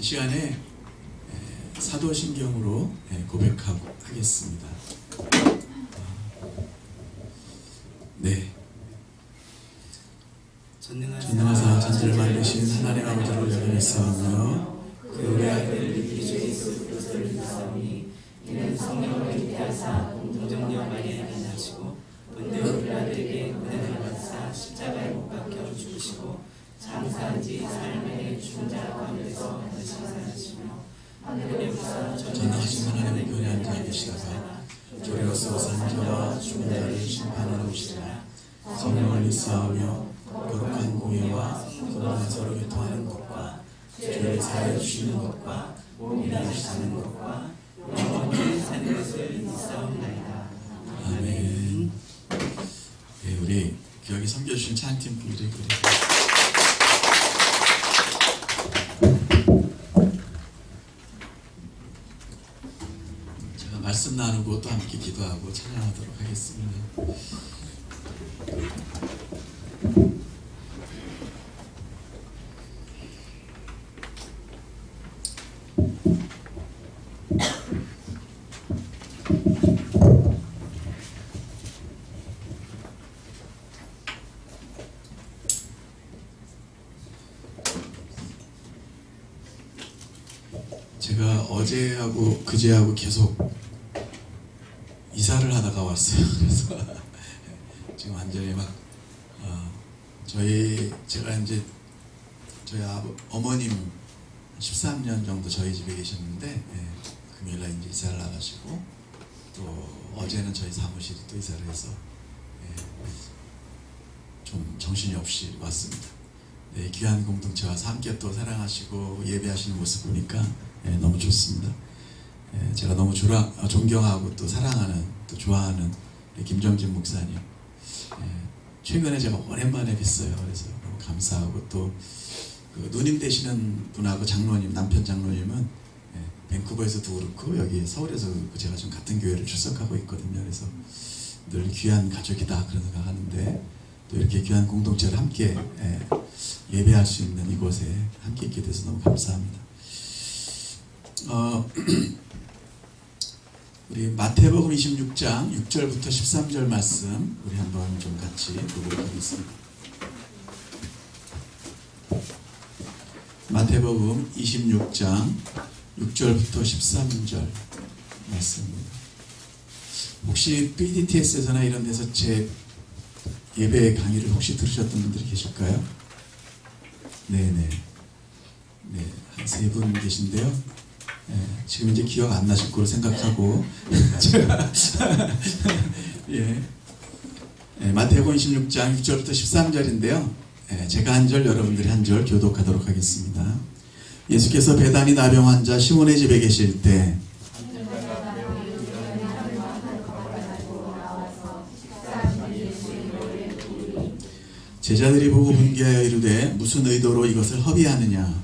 이 시간에 사도신경으로 고백하고 하겠습니다. 네. 전능하사 천지를 만드신 하나님 아버지를 여기겠사오며 그 우리 아들 주 예수 그리스도를 믿사오니 이는 성령으로 잉태하사 동정녀 마리아에게 나시고 본디오 빌라도에게 고난을 받으사 십자가에 못 박혀 죽으시고 장사한 지 사흘 만에 죽은 자 가운데서 다시 살아나시며 하늘에 오르사 전능하신 하나님의 교회에 앉아 계시다가 조리로서 산자와 죽은 자를 심판하러 오시리라. 성령을 믿사오며 거룩한 공예와 선한 서로 교통하는 것과 죄를 사하여 주시는 것과 몸이 다시 사는 것과 영원히 사는 것을 믿사옵나이다. 아멘. 네, 우리 여기 섬겨주신 찬양팀 분들이 제가 말씀 나누고 또 함께 기도하고 찬양하도록 하겠습니다. 제가 어제하고 그제하고 계속 이사를 하다가 왔어요. 그래서 지금 완전히 막 제가 이제 저희 어머님 13년 정도 저희 집에 계셨는데 금요일날 이제 이사를 나가시고 또 어제는 저희 사무실이 또 이사를 해서 좀 정신이 없이 왔습니다. 귀한 공동체와 함께 또 사랑하시고 예배하시는 모습 보니까 너무 좋습니다. 제가 너무 존경하고 또 사랑하는 또 좋아하는 김정진 목사님, 최근에 제가 오랜만에 뵀어요. 그래서 너무 감사하고 또 그 누님 되시는 분하고 장로님, 남편 장로님은 밴쿠버에서도 그렇고 여기 서울에서 제가 좀 같은 교회를 출석하고 있거든요. 그래서 늘 귀한 가족이다 그런 생각하는데 또 이렇게 귀한 공동체를 함께 예배할 수 있는 이곳에 함께 있게 돼서 너무 감사합니다. 우리 마태복음 26장 6절부터 13절 말씀 우리 한번 좀 같이 보도록 하겠습니다. 마태복음 26장 6절부터 13절 말씀입니다. 혹시 BDTS에서나 이런 데서 제 예배 강의를 혹시 들으셨던 분들이 계실까요? 네네. 네, 한 3분 계신데요. 지금 이제 기억 안 나실 거로 생각하고 제가 마태복음 26장 6절부터 13절인데요. 제가 한 절 여러분들이 한 절 교독하도록 하겠습니다. 예수께서 베다니 나병 환자 시몬의 집에 계실 때 제자들이 보고 분개하여 이르되 무슨 의도로 이것을 허비하느냐.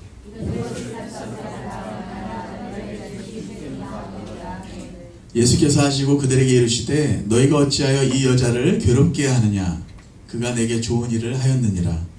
예수께서 하시고 그들에게 이르시되 너희가 어찌하여 이 여자를 괴롭게 하느냐. 그가 내게 좋은 일을 하였느니라.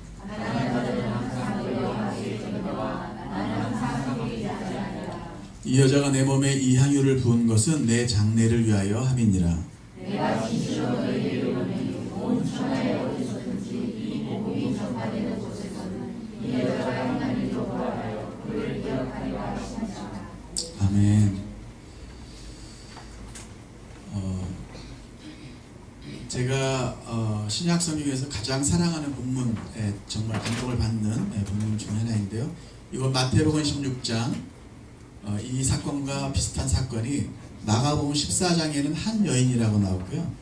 이 여자가 내 몸에 이 향유를 부은 것은 내 장례를 위하여 함이니라. 내가 진실로 너희에게 이르노니 온 천하에 어디서든지 이 복음이 전파되는 곳에서는 이 여자가 행한 일로 돌아가여 그를 기억하리라 하시니라. 아멘. 제가 신약 성경에서 가장 사랑하는 본문에 정말 감동을 받는 본문 중 하나인데요. 이건 마태복음 16장 이 사건과 비슷한 사건이 마가복음 14장에는 한 여인이라고 나오고요.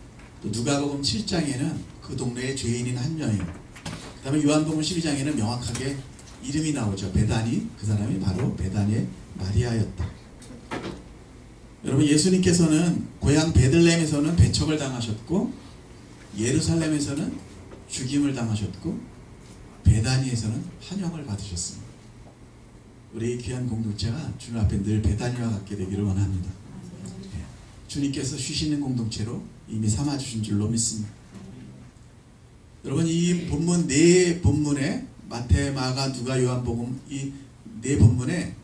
또 누가복음 7장에는 그 동네의 죄인인 한 여인. 그 다음에 요한복음 12장에는 명확하게 이름이 나오죠. 베다니. 그 사람이 바로 베다니의 마리아였다. 여러분, 예수님께서는 고향 베들레헴에서는 배척을 당하셨고 예루살렘에서는 죽임을 당하셨고 베다니에서는 환영을 받으셨습니다. 우리 귀한 공동체가 주님 앞에 늘 베다니와 같게 되기를 원합니다. 주님께서 쉬시는 공동체로 이미 삼아주신 줄로 믿습니다. 여러분, 이 본문 네 본문에 마태, 마가, 누가, 요한복음 이 네 본문에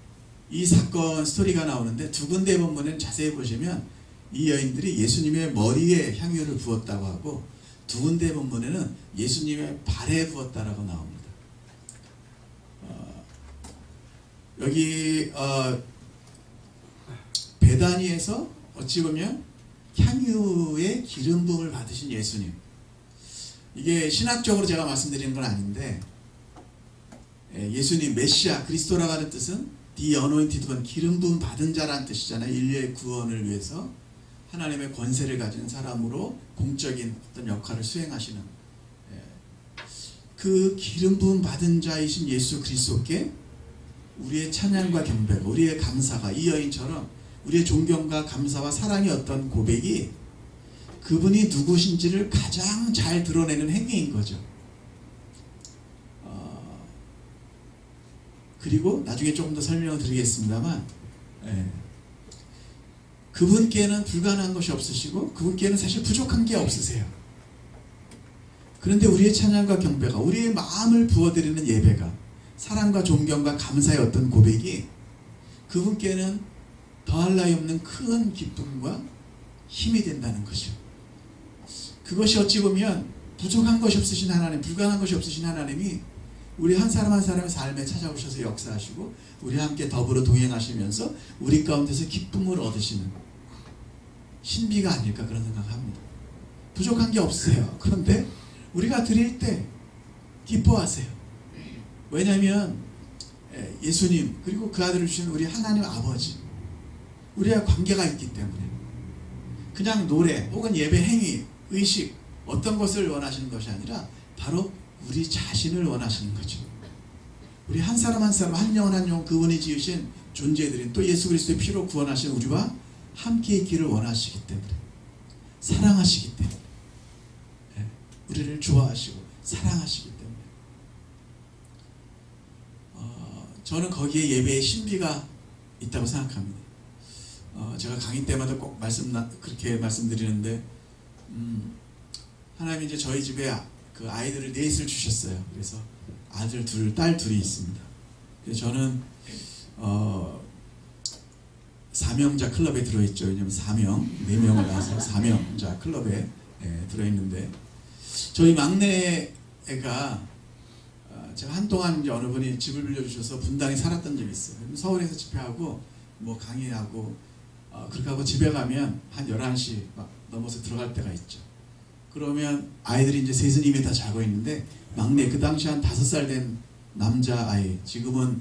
이 사건 스토리가 나오는데 두 군데 본문은 자세히 보시면 이 여인들이 예수님의 머리에 향유를 부었다고 하고 두 군데 본문에는 예수님의 발에 부었다라고 나옵니다. 여기 베다니에서 어찌 보면 향유의 기름 부음을 받으신 예수님, 이게 신학적으로 제가 말씀드리는 건 아닌데 예수님 메시아 그리스도라고 하는 뜻은 The Anointed One, 기름 부음 받은 자라는 뜻이잖아요. 인류의 구원을 위해서 하나님의 권세를 가진 사람으로 공적인 어떤 역할을 수행하시는 그 기름 부음 받은 자이신 예수 그리스도께 우리의 찬양과 경배가, 우리의 감사가, 이 여인처럼 우리의 존경과 감사와 사랑의 어떤 고백이 그분이 누구신지를 가장 잘 드러내는 행위인 거죠. 그리고 나중에 조금 더 설명을 드리겠습니다만 그분께는 불가능한 것이 없으시고 그분께는 사실 부족한 게 없으세요. 그런데 우리의 찬양과 경배가, 우리의 마음을 부어드리는 예배가, 사랑과 존경과 감사의 어떤 고백이 그분께는 더할 나위 없는 큰 기쁨과 힘이 된다는 것이죠. 그것이 어찌 보면 부족한 것이 없으신 하나님, 불가능한 것이 없으신 하나님이 우리 한 사람 한 사람의 삶에 찾아오셔서 역사하시고 우리와 함께 더불어 동행하시면서 우리 가운데서 기쁨을 얻으시는 신비가 아닐까 그런 생각합니다. 부족한 게 없으세요. 그런데 우리가 드릴 때 기뻐하세요. 왜냐하면 예수님 그리고 그 아들을 주신 우리 하나님 아버지, 우리와 관계가 있기 때문에 그냥 노래 혹은 예배 행위, 의식 어떤 것을 원하시는 것이 아니라 바로 우리 자신을 원하시는 거죠. 우리 한 사람 한 사람, 한 영혼 한 영혼, 그분이 지으신 존재들인 또 예수 그리스도의 피로 구원하신 우리와 함께 있기를 원하시기 때문에, 사랑하시기 때문에, 우리를 좋아하시고 사랑하시기 때문에 저는 거기에 예배의 신비가 있다고 생각합니다. 제가 강의 때마다 꼭 그렇게 말씀드리는데 하나님이 이제 저희 집에 그 아이들을 넷을 주셨어요. 그래서 아들 둘, 딸 둘이 있습니다. 그래서 저는 사명자 클럽에 들어있죠. 왜냐면 4명을 낳아서 사명자 클럽에 들어있는데 저희 막내 애가 제가 한동안 이제 어느 분이 집을 빌려주셔서 분당에 살았던 적이 있어요. 서울에서 집회하고 뭐 강의하고 그렇게 하고 집에 가면 한 11시 막 넘어서 들어갈 때가 있죠. 그러면 아이들이 이제 셋은 이미 다 자고 있는데 막내 그 당시 한 5살 된 남자아이, 지금은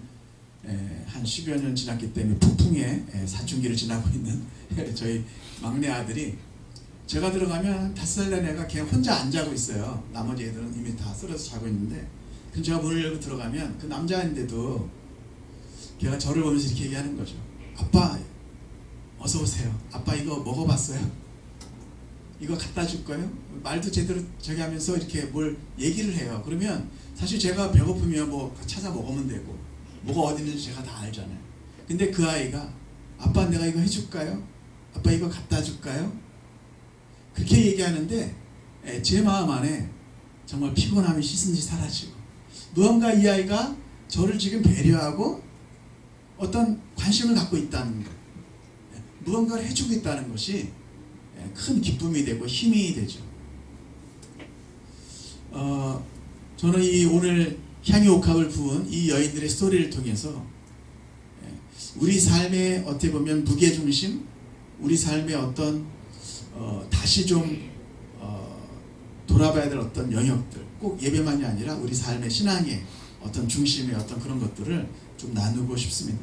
한 10여 년 지났기 때문에 폭풍의 사춘기를 지나고 있는 저희 막내 아들이 제가 들어가면 5살 된 애가 걔 혼자 안 자고 있어요. 나머지 애들은 이미 다 쓰러져 자고 있는데 그럼 제가 문을 열고 들어가면 그 남자인데도 걔가 저를 보면서 이렇게 얘기하는 거죠. 아빠 어서 오세요. 아빠 이거 먹어봤어요? 이거 갖다 줄 거예요? 말도 제대로 저기 하면서 이렇게 뭘 얘기를 해요. 그러면 사실 제가 배고프면 뭐 찾아 먹으면 되고 뭐가 어디 있는지 제가 다 알잖아요. 근데 그 아이가 아빠 내가 이거 해줄까요? 아빠 이거 갖다 줄까요? 그렇게 얘기하는데 제 마음 안에 정말 피곤함이 씻은 듯이 사라지고 무언가 이 아이가 저를 지금 배려하고 어떤 관심을 갖고 있다는 것, 무언가를 해주고 있다는 것이 큰 기쁨이 되고 힘이 되죠. 저는 이 오늘 향유옥합을 부은 이 여인들의 스토리를 통해서 우리 삶의 어떻게 보면 무게중심, 우리 삶의 어떤 다시 좀 돌아봐야 될 어떤 영역들, 꼭 예배만이 아니라 우리 삶의 신앙의 어떤 중심의 어떤 그런 것들을 좀 나누고 싶습니다.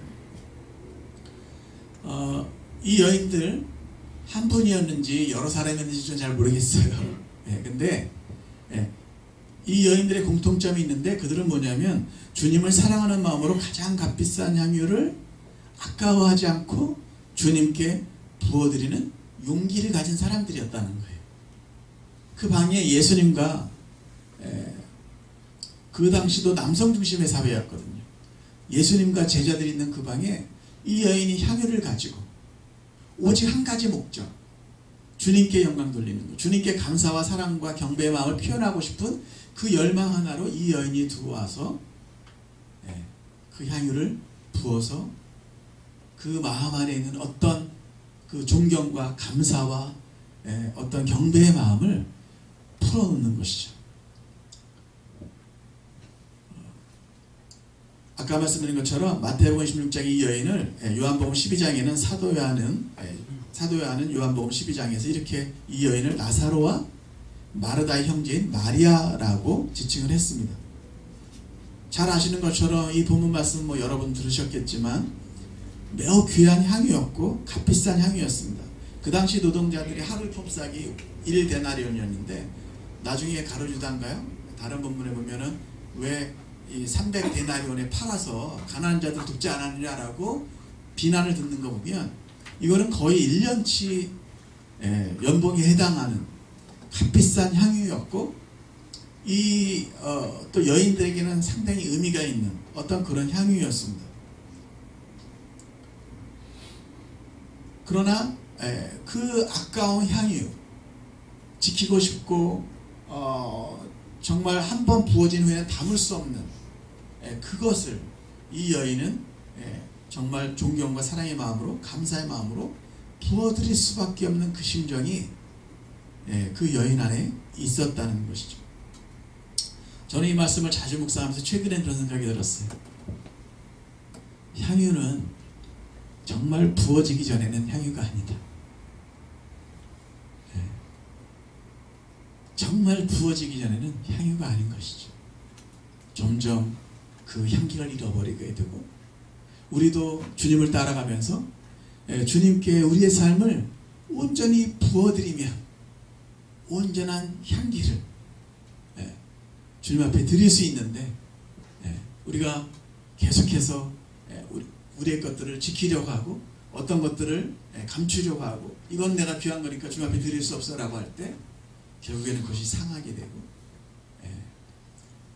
이 여인들 한 분이었는지 여러 사람이었는지 좀 잘 모르겠어요. 근데 이 여인들의 공통점이 있는데 그들은 뭐냐면 주님을 사랑하는 마음으로 가장 값비싼 향유를 아까워하지 않고 주님께 부어드리는 용기를 가진 사람들이었다는 거예요. 그 방에 예수님과 그 당시도 남성 중심의 사회였거든요. 예수님과 제자들이 있는 그 방에 이 여인이 향유를 가지고 오직 한 가지 목적, 주님께 영광 돌리는 것, 주님께 감사와 사랑과 경배의 마음을 표현하고 싶은 그 열망 하나로 이 여인이 들어와서 그 향유를 부어서 그 마음 안에 있는 어떤 그 존경과 감사와 어떤 경배의 마음을 풀어놓는 것이죠. 아까 말씀드린 것처럼 마태복음 16장 이 여인을 요한복음 12장에는 사도 요한은 요한복음 12장에서 이렇게 이 여인을 나사로와 마르다의 형제인 마리아라고 지칭을 했습니다. 잘 아시는 것처럼 이 본문 말씀 여러분 들으셨겠지만 매우 귀한 향유였고 값비싼 향유였습니다. 그 당시 노동자들이 하루 품삯이 1데나리온이었는데 나중에 가룟유다인가요? 다른 본문에 보면은 왜 이 300데나리온에 팔아서 가난한 자들 돕지 않았느냐라고 비난을 듣는 거 보면 이거는 거의 1년치 연봉에 해당하는 값비싼 향유였고 또 여인들에게는 상당히 의미가 있는 어떤 그런 향유였습니다. 그러나 그 아까운 향유 지키고 싶고 정말 한 번 부어진 후에는 담을 수 없는 그것을 이 여인은 정말 존경과 사랑의 마음으로 감사의 마음으로 부어드릴 수밖에 없는 그 심정이 그 여인 안에 있었다는 것이죠. 저는 이 말씀을 자주 묵상하면서 최근에 그런 생각이 들었어요. 향유는 정말 부어지기 전에는 향유가 아니다. 정말 부어지기 전에는 향유가 아닌 것이죠. 점점 그 향기를 잃어버리게 되고 우리도 주님을 따라가면서 주님께 우리의 삶을 온전히 부어드리며 온전한 향기를 주님 앞에 드릴 수 있는데 우리가 계속해서 우리의 것들을 지키려고 하고 어떤 것들을 감추려고 하고 이건 내가 귀한 거니까 주님 앞에 드릴 수 없어 라고 할 때 결국에는 그것이 상하게 되고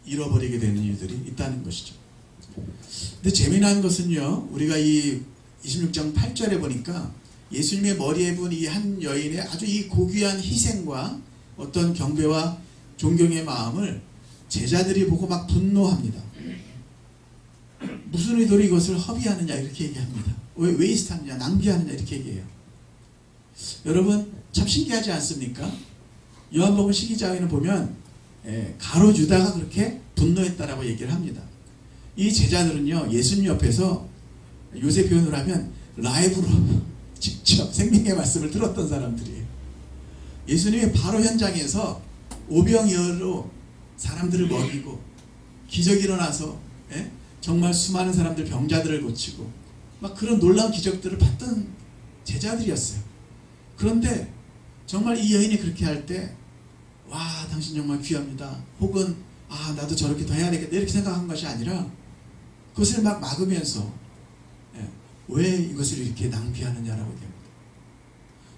잃어버리게 되는 일들이 있다는 것이죠. 근데 재미난 것은요, 우리가 이 26장 8절에 보니까 예수님의 머리에 분 이 한 여인의 아주 이 고귀한 희생과 어떤 경배와 존경의 마음을 제자들이 보고 막 분노합니다. 무슨 의도로 이것을 허비하느냐 이렇게 얘기합니다. 왜 웨이스트하느냐 낭비하느냐 이렇게 얘기해요. 여러분 참 신기하지 않습니까? 요한복음 12장에는 보면 가룟 유다가 그렇게 분노했다라고 얘기를 합니다. 이 제자들은요 예수님 옆에서 요새 표현을 하면 라이브로 직접 생명의 말씀을 들었던 사람들이에요. 예수님이 바로 현장에서 오병이어로 사람들을 먹이고 기적이 일어나서 정말 수많은 사람들 병자들을 고치고 막 그런 놀라운 기적들을 봤던 제자들이었어요. 그런데 정말 이 여인이 그렇게 할 때 와 당신 정말 귀합니다. 혹은 아 나도 저렇게 더 해야 되겠다 이렇게 생각한 것이 아니라 그것을 막 막으면서 왜 이것을 이렇게 낭비하느냐라고 얘기합니다.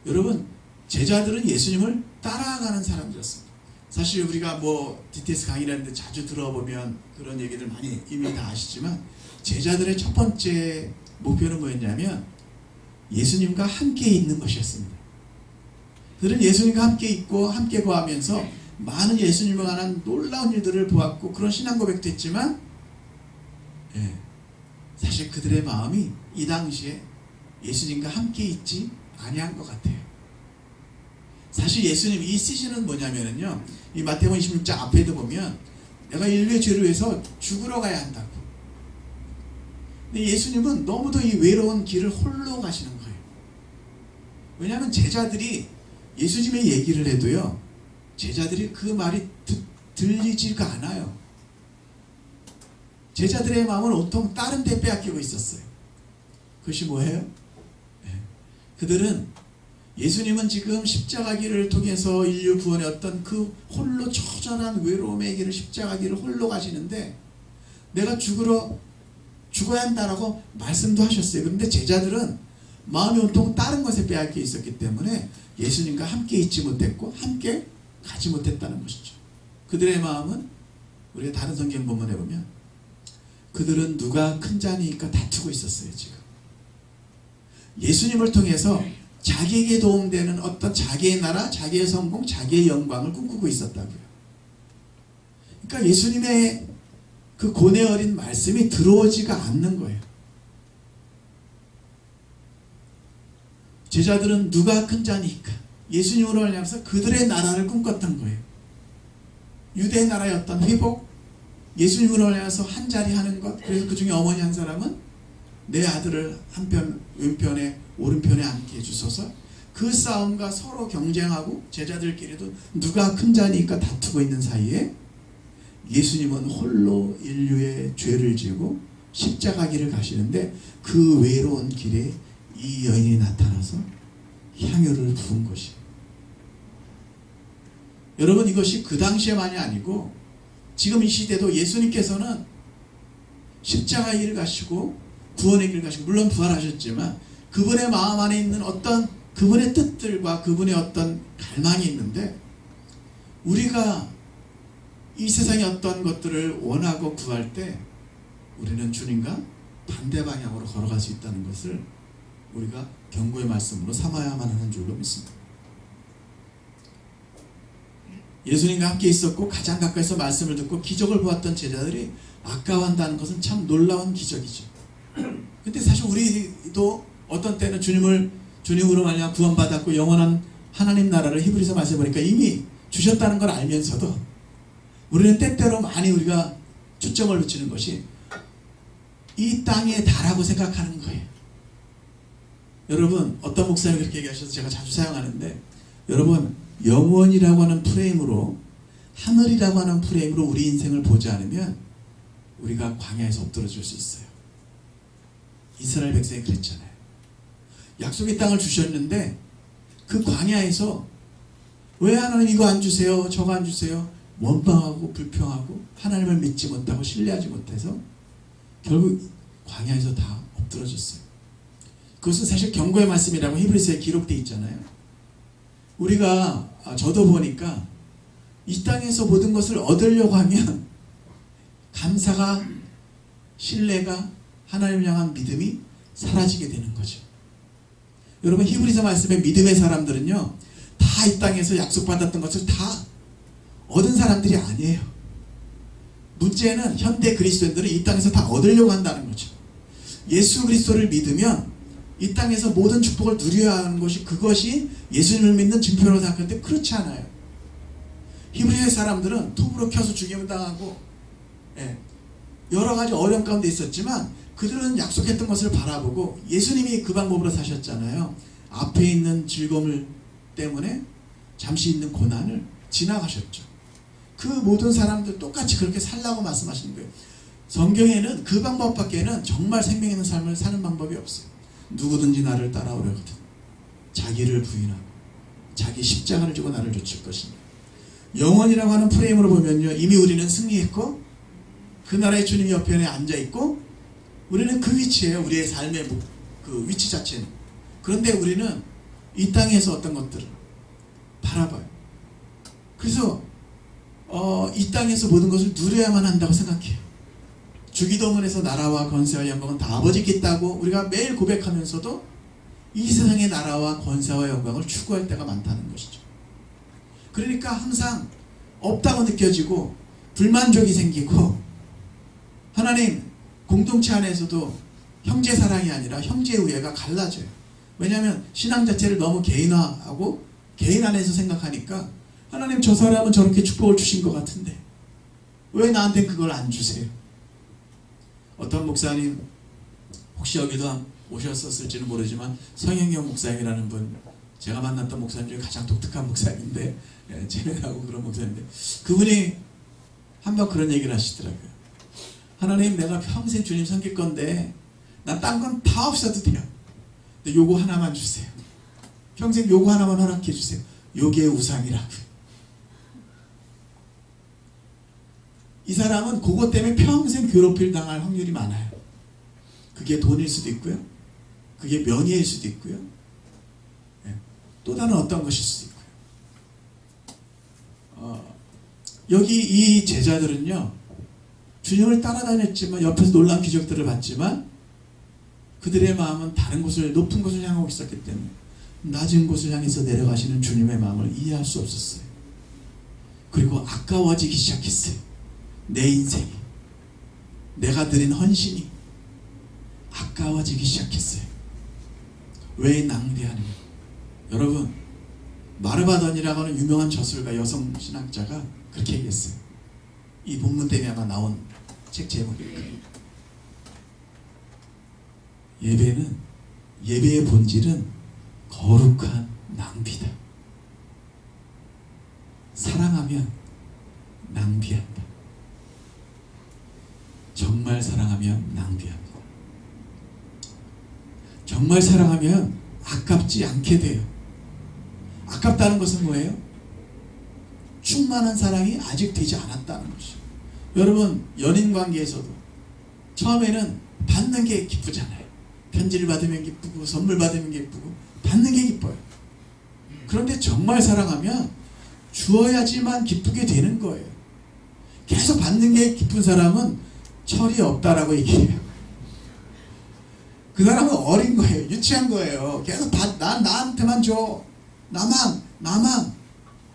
여러분 제자들은 예수님을 따라가는 사람들이었습니다. 사실 우리가 DTS 강의라는데 자주 들어보면 그런 얘기들 많이 이미 다 아시지만 제자들의 첫 번째 목표는 뭐였냐면 예수님과 함께 있는 것이었습니다. 그들은 예수님과 함께 있고 함께 거하면서 많은 예수님에 관한 놀라운 일들을 보았고 그런 신앙 고백도 했지만 사실 그들의 마음이 이 당시에 예수님과 함께 있지 아니한 것 같아요. 사실 예수님 이 시즌은 뭐냐면요 이 마태복음 26장 앞에도 보면 내가 인류의 죄를 위해서 죽으러 가야 한다고. 근데 예수님은 너무도 이 외로운 길을 홀로 가시는 거예요. 왜냐하면 제자들이 예수님의 얘기를 해도요 제자들이 그 말이 들리지가 않아요. 제자들의 마음은 온통 다른 데 빼앗기고 있었어요. 그것이 뭐예요? 그들은 예수님은 지금 십자가 길을 통해서 인류 구원의 어떤 그 홀로 처절한 외로움의 길을 십자가 길을 홀로 가시는데 내가 죽어야 한다라고 말씀도 하셨어요. 그런데 제자들은 마음이 온통 다른 것에 빼앗겨 있었기 때문에 예수님과 함께 있지 못했고 함께 가지 못했다는 것이죠. 그들의 마음은 우리가 다른 성경 본문에 보면 그들은 누가 큰 자니까 다투고 있었어요. 지금 예수님을 통해서 자기에게 도움되는 어떤 자기의 나라, 자기의 성공, 자기의 영광을 꿈꾸고 있었다고요. 그러니까 예수님의 그 고뇌 어린 말씀이 들어오지가 않는 거예요. 제자들은 누가 큰 자니까 예수님으로 말미암아서 그들의 나라를 꿈꿨던 거예요. 유대의 나라의 어떤 회복, 예수님으로 말미암아서 한 자리 하는 것. 그래서 그 중에 어머니 한 사람은 내 아들을 한편 왼편에 오른편에 앉게 해주소서. 그 싸움과 서로 경쟁하고 제자들끼리도 누가 큰 자니까 다투고 있는 사이에 예수님은 홀로 인류의 죄를 지고 십자가 길을 가시는데 그 외로운 길에 이 여인이 나타나서 향유를 부은 것이에요. 여러분, 이것이 그 당시에만이 아니고 지금 이 시대도 예수님께서는 십자가 길을 가시고 구원의 길을 가시고 물론 부활하셨지만 그분의 마음 안에 있는 어떤 그분의 뜻들과 그분의 어떤 갈망이 있는데 우리가 이 세상의 어떤 것들을 원하고 구할 때 우리는 주님과 반대 방향으로 걸어갈 수 있다는 것을 우리가 경고의 말씀으로 삼아야만 하는 줄로 믿습니다. 예수님과 함께 있었고 가장 가까이서 말씀을 듣고 기적을 보았던 제자들이 아까워한다는 것은 참 놀라운 기적이죠. 근데 사실 우리도 어떤 때는 주님으로 말미암아 구원받았고 영원한 하나님 나라를 히브리서 말씀해 보니까 이미 주셨다는 걸 알면서도 우리는 때때로 많이 우리가 초점을 붙이는 것이 이 땅에 다라고 생각하는 거예요. 여러분, 어떤 목사님이 그렇게 얘기하셔서 제가 자주 사용하는데, 여러분, 영원이라고 하는 프레임으로, 하늘이라고 하는 프레임으로 우리 인생을 보지 않으면 우리가 광야에서 엎드러질 수 있어요. 이스라엘 백성이 그랬잖아요. 약속의 땅을 주셨는데 그 광야에서 왜 하나님 이거 안 주세요, 저거 안 주세요, 원망하고 불평하고 하나님을 믿지 못하고 신뢰하지 못해서 결국 광야에서 다 엎드러졌어요. 그것은 사실 경고의 말씀이라고 히브리서에 기록되어 있잖아요. 우리가 저도 보니까 이 땅에서 모든 것을 얻으려고 하면 감사가, 신뢰가, 하나님을 향한 믿음이 사라지게 되는 거죠. 여러분, 히브리서 말씀의 믿음의 사람들은요, 다 이 땅에서 약속받았던 것을 다 얻은 사람들이 아니에요. 문제는 현대 그리스도인들은 이 땅에서 다 얻으려고 한다는 거죠. 예수 그리스도를 믿으면 이 땅에서 모든 축복을 누려야 하는 것이, 그것이 예수님을 믿는 증표라고 생각하는데 그렇지 않아요. 히브리의 사람들은 톱으로 켜서 죽임을 당하고 여러 가지 어려움 가운데 있었지만 그들은 약속했던 것을 바라보고 예수님이 그 방법으로 사셨잖아요. 앞에 있는 즐거움 때문에 잠시 있는 고난을 지나가셨죠. 그 모든 사람들 똑같이 그렇게 살라고 말씀하시는 거예요. 성경에는 그 방법밖에는 정말 생명 있는 삶을 사는 방법이 없어요. 누구든지 나를 따라오려거든 자기를 부인하고 자기 십자가를 지고 나를 좇을 것입니다. 영원이라고 하는 프레임으로 보면요, 이미 우리는 승리했고 그 나라의 주님이 옆에 앉아있고 우리는 그 위치에요. 우리의 삶의 그 위치 자체는. 그런데 우리는 이 땅에서 어떤 것들을 바라봐요. 그래서 이 땅에서 모든 것을 누려야만 한다고 생각해요. 주기도문에서 나라와 권세와 영광은 다 아버지께 있다고 우리가 매일 고백하면서도 이 세상의 나라와 권세와 영광을 추구할 때가 많다는 것이죠. 그러니까 항상 없다고 느껴지고 불만족이 생기고, 하나님 공동체 안에서도 형제 사랑이 아니라 형제 우애가 갈라져요. 왜냐하면 신앙 자체를 너무 개인화하고 개인 안에서 생각하니까 하나님 저 사람은 저렇게 축복을 주신 것 같은데 왜 나한테 그걸 안 주세요? 어떤 목사님, 혹시 여기도 오셨었을지는 모르지만 성형영 목사님이라는 분, 제가 만났던 목사님 중에 가장 독특한 목사님인데, 제외하고 그런 목사님인데, 그분이 한번 그런 얘기를 하시더라고요. 하나님, 내가 평생 주님 섬길 건데 난 딴 건 다 없어도 돼요. 근데 요거 하나만 주세요. 평생 요거 하나만 허락해 주세요. 요게 우상이라고요. 이 사람은 그것 때문에 평생 괴롭힐 당할 확률이 많아요. 그게 돈일 수도 있고요, 그게 명예일 수도 있고요, 또 다른 어떤 것일 수도 있고요. 여기 이 제자들은요, 주님을 따라다녔지만 옆에서 놀라운 기적들을 봤지만 그들의 마음은 다른 곳을, 높은 곳을 향하고 있었기 때문에 낮은 곳을 향해서 내려가시는 주님의 마음을 이해할 수 없었어요. 그리고 아까워지기 시작했어요. 내 인생이, 내가 드린 헌신이 아까워지기 시작했어요. 왜 낭비하느냐, 여러분, 마르바던이라고 하는 유명한 저술가 여성 신학자가 그렇게 얘기했어요. 이 본문 때문에 아마 나온 책 제목일 거예요. 예배의 본질은 거룩한 낭비다. 사랑하면 낭비한다. 정말 사랑하면 낭비합니다. 정말 사랑하면 아깝지 않게 돼요. 아깝다는 것은 뭐예요? 충만한 사랑이 아직 되지 않았다는 것이죠. 여러분, 연인 관계에서도 처음에는 받는 게 기쁘잖아요. 편지를 받으면 기쁘고 선물 받으면 기쁘고 받는 게 기뻐요. 그런데 정말 사랑하면 주어야지만 기쁘게 되는 거예요. 계속 받는 게 기쁜 사람은 철이 없다라고 얘기해요. 그 사람은 어린 거예요. 유치한 거예요. 계속 나한테만 줘. 나만.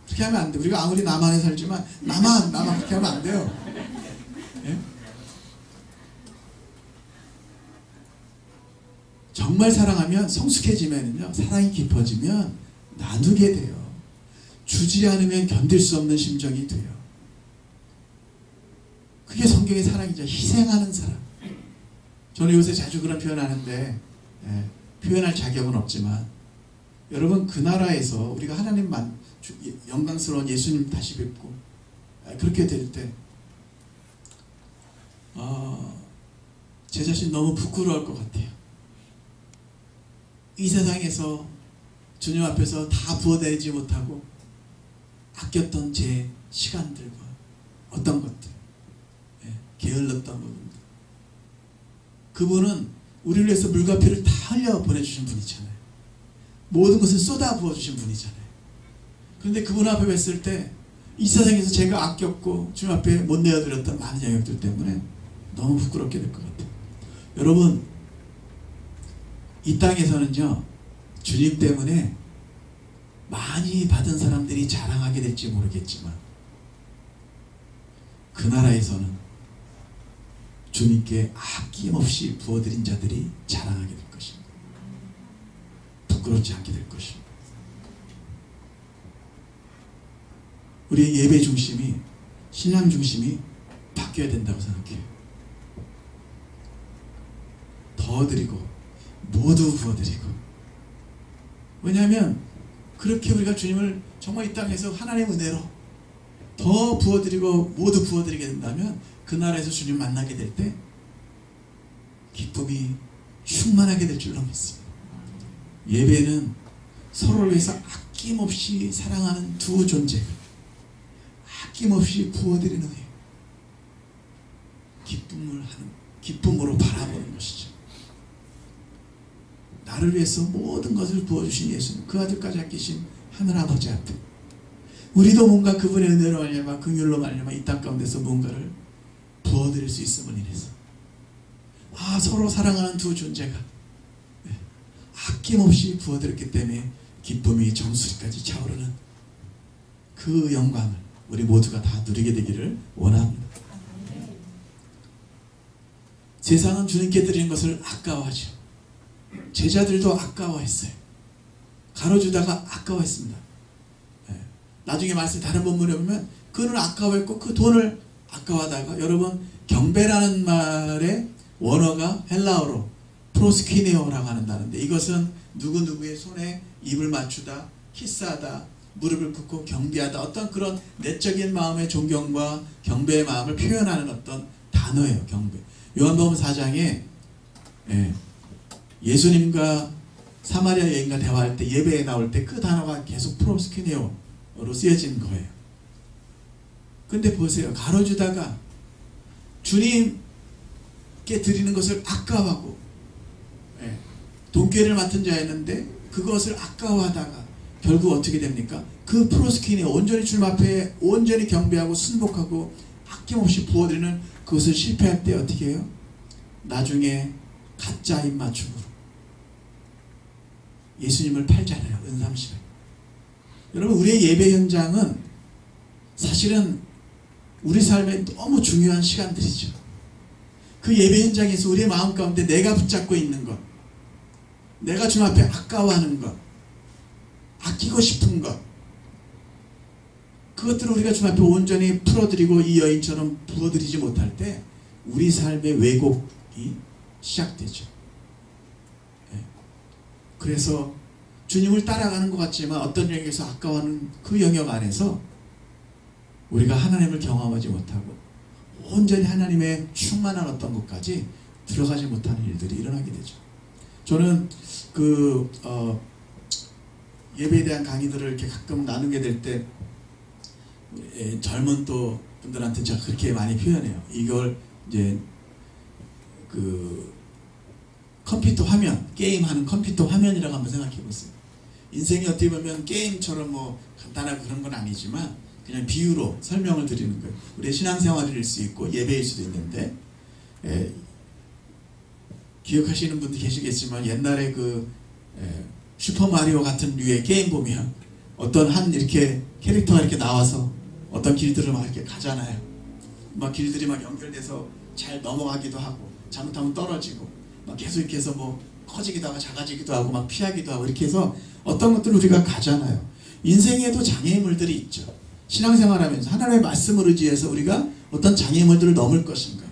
그렇게 하면 안 돼. 우리가 아무리 나만에 살지만 나만 그렇게 하면 안 돼요. 예? 정말 사랑하면 성숙해지면요, 사랑이 깊어지면 나누게 돼요. 주지 않으면 견딜 수 없는 심정이 돼요. 그게 성경의 사랑이죠. 희생하는 사랑. 저는 요새 자주 그런 표현하는데 표현할 자격은 없지만, 여러분, 그 나라에서 우리가 하나님만 영광스러운 예수님 다시 뵙고 그렇게 될 때 제 자신 너무 부끄러울 것 같아요. 이 세상에서 주님 앞에서 다 부어내지 못하고 아꼈던 제 시간들과 어떤 것들, 게을렀던 부분들, 그분은 우리를 위해서 물과 피를 다 흘려 보내주신 분이잖아요. 모든 것을 쏟아 부어주신 분이잖아요. 그런데 그분 앞에 뵀을 때 이 세상에서 제가 아꼈고 주님 앞에 못 내어드렸던 많은 영역들 때문에 너무 부끄럽게 될 것 같아요. 여러분, 이 땅에서는요, 주님 때문에 많이 받은 사람들이 자랑하게 될지 모르겠지만, 그 나라에서는 주님께 아낌없이 부어드린 자들이 자랑하게 될 것입니다. 부끄럽지 않게 될 것입니다. 우리의 예배 중심이, 신앙 중심이 바뀌어야 된다고 생각해요. 더 드리고 모두 부어드리고. 왜냐하면 그렇게 우리가 주님을 정말 이 땅에서 하나님의 은혜로 더 부어드리고 모두 부어드리게 된다면 그 나라에서 주님 만나게 될 때 기쁨이 충만하게 될 줄로 믿습니다. 예배는 서로를 위해서 아낌없이 사랑하는 두 존재가 아낌없이 부어드리는 은혜, 기쁨으로 바라보는 것이죠. 나를 위해서 모든 것을 부어주신 예수님, 그 아들까지 아끼신 하늘아버지 앞에 우리도 뭔가 그분의 은혜로 말미암아, 긍휼로 말미암아 이 땅 가운데서 뭔가를 부어드릴 수 있음을 인해서 서로 사랑하는 두 존재가 아낌없이 부어드렸기 때문에 기쁨이 정수리까지 차오르는 그 영광을 우리 모두가 다 누리게 되기를 원합니다. 세상은 주님께 드리는 것을 아까워하죠. 제자들도 아까워했어요. 가로주다가 아까워했습니다. 나중에 말씀 다른 본문에 보면 그는 아까워했고 그 돈을 아까워하다가, 여러분, 경배라는 말의 원어가 헬라어로 프로스키네오라고 한다는데, 이것은 누구누구의 손에 입을 맞추다, 키스하다, 무릎을 꿇고 경배하다, 어떤 그런 내적인 마음의 존경과 경배의 마음을 표현하는 어떤 단어예요. 경배. 요한복음 4장에 예수님과 사마리아 여인과 대화할 때, 예배에 나올 때 그 단어가 계속 프로스키네오로 쓰여진 거예요. 근데 보세요. 가로주다가 주님께 드리는 것을 아까워하고, 돈꾀를 맡은 자였는데 그것을 아까워하다가 결국 어떻게 됩니까? 그 프로스키네오, 온전히 주님 앞에 온전히 경배하고 순복하고 아낌없이 부어드리는 그것을 실패할 때 어떻게 해요? 나중에 가짜 입맞춤으로 예수님을 팔잖아요. 은삼시간. 여러분, 우리의 예배 현장은 사실은 우리 삶에 너무 중요한 시간들이죠. 그 예배 현장에서 우리의 마음 가운데 내가 붙잡고 있는 것, 내가 주님 앞에 아까워하는 것, 아끼고 싶은 것, 그것들을 우리가 주님 앞에 온전히 풀어드리고 이 여인처럼 부어드리지 못할 때 우리 삶의 왜곡이 시작되죠. 그래서 주님을 따라가는 것 같지만 어떤 영역에서 아까워하는 그 영역 안에서 우리가 하나님을 경험하지 못하고 온전히 하나님의 충만한 어떤 것까지 들어가지 못하는 일들이 일어나게 되죠. 저는 예배에 대한 강의들을 이렇게 가끔 나누게 될 때 젊은 또 분들한테 제가 그렇게 많이 표현해요. 이걸 이제 컴퓨터 화면, 게임하는 컴퓨터 화면이라고 한번 생각해 보세요. 인생이 어떻게 보면 게임처럼 뭐 간단하고 그런 건 아니지만 그냥 비유로 설명을 드리는 거예요. 우리의 신앙생활일 수 있고 예배일 수도 있는데, 기억하시는 분도 계시겠지만 옛날에 슈퍼마리오 같은 류의 게임 보면 어떤 한 이렇게 캐릭터가 이렇게 나와서 어떤 길들을 막 이렇게 가잖아요. 막 길들이 막 연결돼서 잘 넘어가기도 하고 잘못하면 떨어지고 막 계속 이렇게 해서 뭐 커지기도 하고 작아지기도 하고 막 피하기도 하고 이렇게 해서 어떤 것들을 우리가 가잖아요. 인생에도 장애물들이 있죠. 신앙생활하면서 하나님의 말씀을 의지해서 우리가 어떤 장애물들을 넘을 것인가,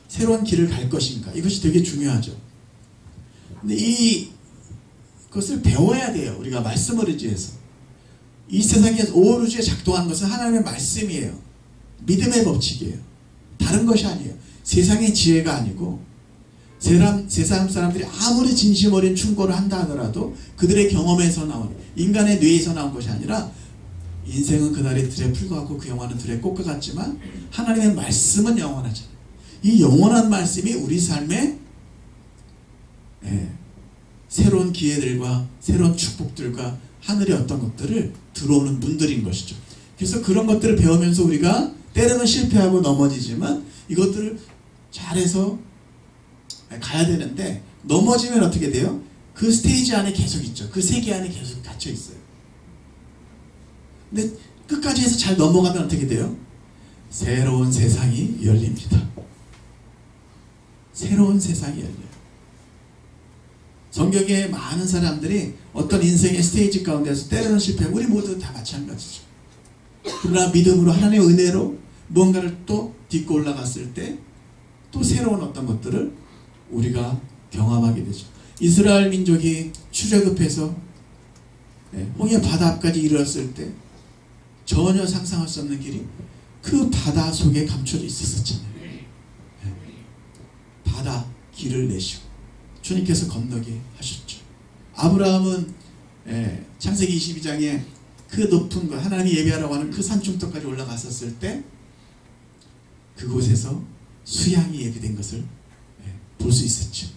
새로운 길을 갈 것인가, 이것이 되게 중요하죠. 근데 그것을 배워야 돼요. 우리가 말씀을 의지해서. 이 세상에 오로지 작동하는 것은 하나님의 말씀이에요. 믿음의 법칙이에요. 다른 것이 아니에요. 세상의 지혜가 아니고 세상 사람들이 아무리 진심 어린 충고를 한다 하더라도 그들의 경험에서 나온, 인간의 뇌에서 나온 것이 아니라, 인생은 그날의 들에 불과하고 그 영화는 들에 꽃과 같지만 하나님의 말씀은 영원하잖아요. 이 영원한 말씀이 우리 삶에 새로운 기회들과 새로운 축복들과 하늘의 어떤 것들을 들어오는 문들인 것이죠. 그래서 그런 것들을 배우면서 우리가 때로는 실패하고 넘어지지만 이것들을 잘해서 가야 되는데, 넘어지면 어떻게 돼요? 그 스테이지 안에 계속 있죠. 그 세계 안에 계속 갇혀 있어요. 근데 끝까지 해서 잘 넘어가면 어떻게 돼요? 새로운 세상이 열립니다. 새로운 세상이 열려요. 성경에 많은 사람들이 어떤 인생의 스테이지 가운데서 때로는 실패하고, 우리 모두 다 마찬가지죠. 그러나 믿음으로 하나님의 은혜로 무언가를 또 딛고 올라갔을 때 또 새로운 어떤 것들을 우리가 경험하게 되죠. 이스라엘 민족이 출애굽해서 홍해 바다 앞까지 이르렀을 때 전혀 상상할 수 없는 길이 그 바다 속에 감춰져 있었잖아요. 바다 길을 내시고 주님께서 건너게 하셨죠. 아브라함은 창세기 22장에 그 높은 것, 하나님이 예배하라고 하는 그 산중턱까지 올라갔었을 때 그곳에서 수양이 예비된 것을 볼 수 있었죠.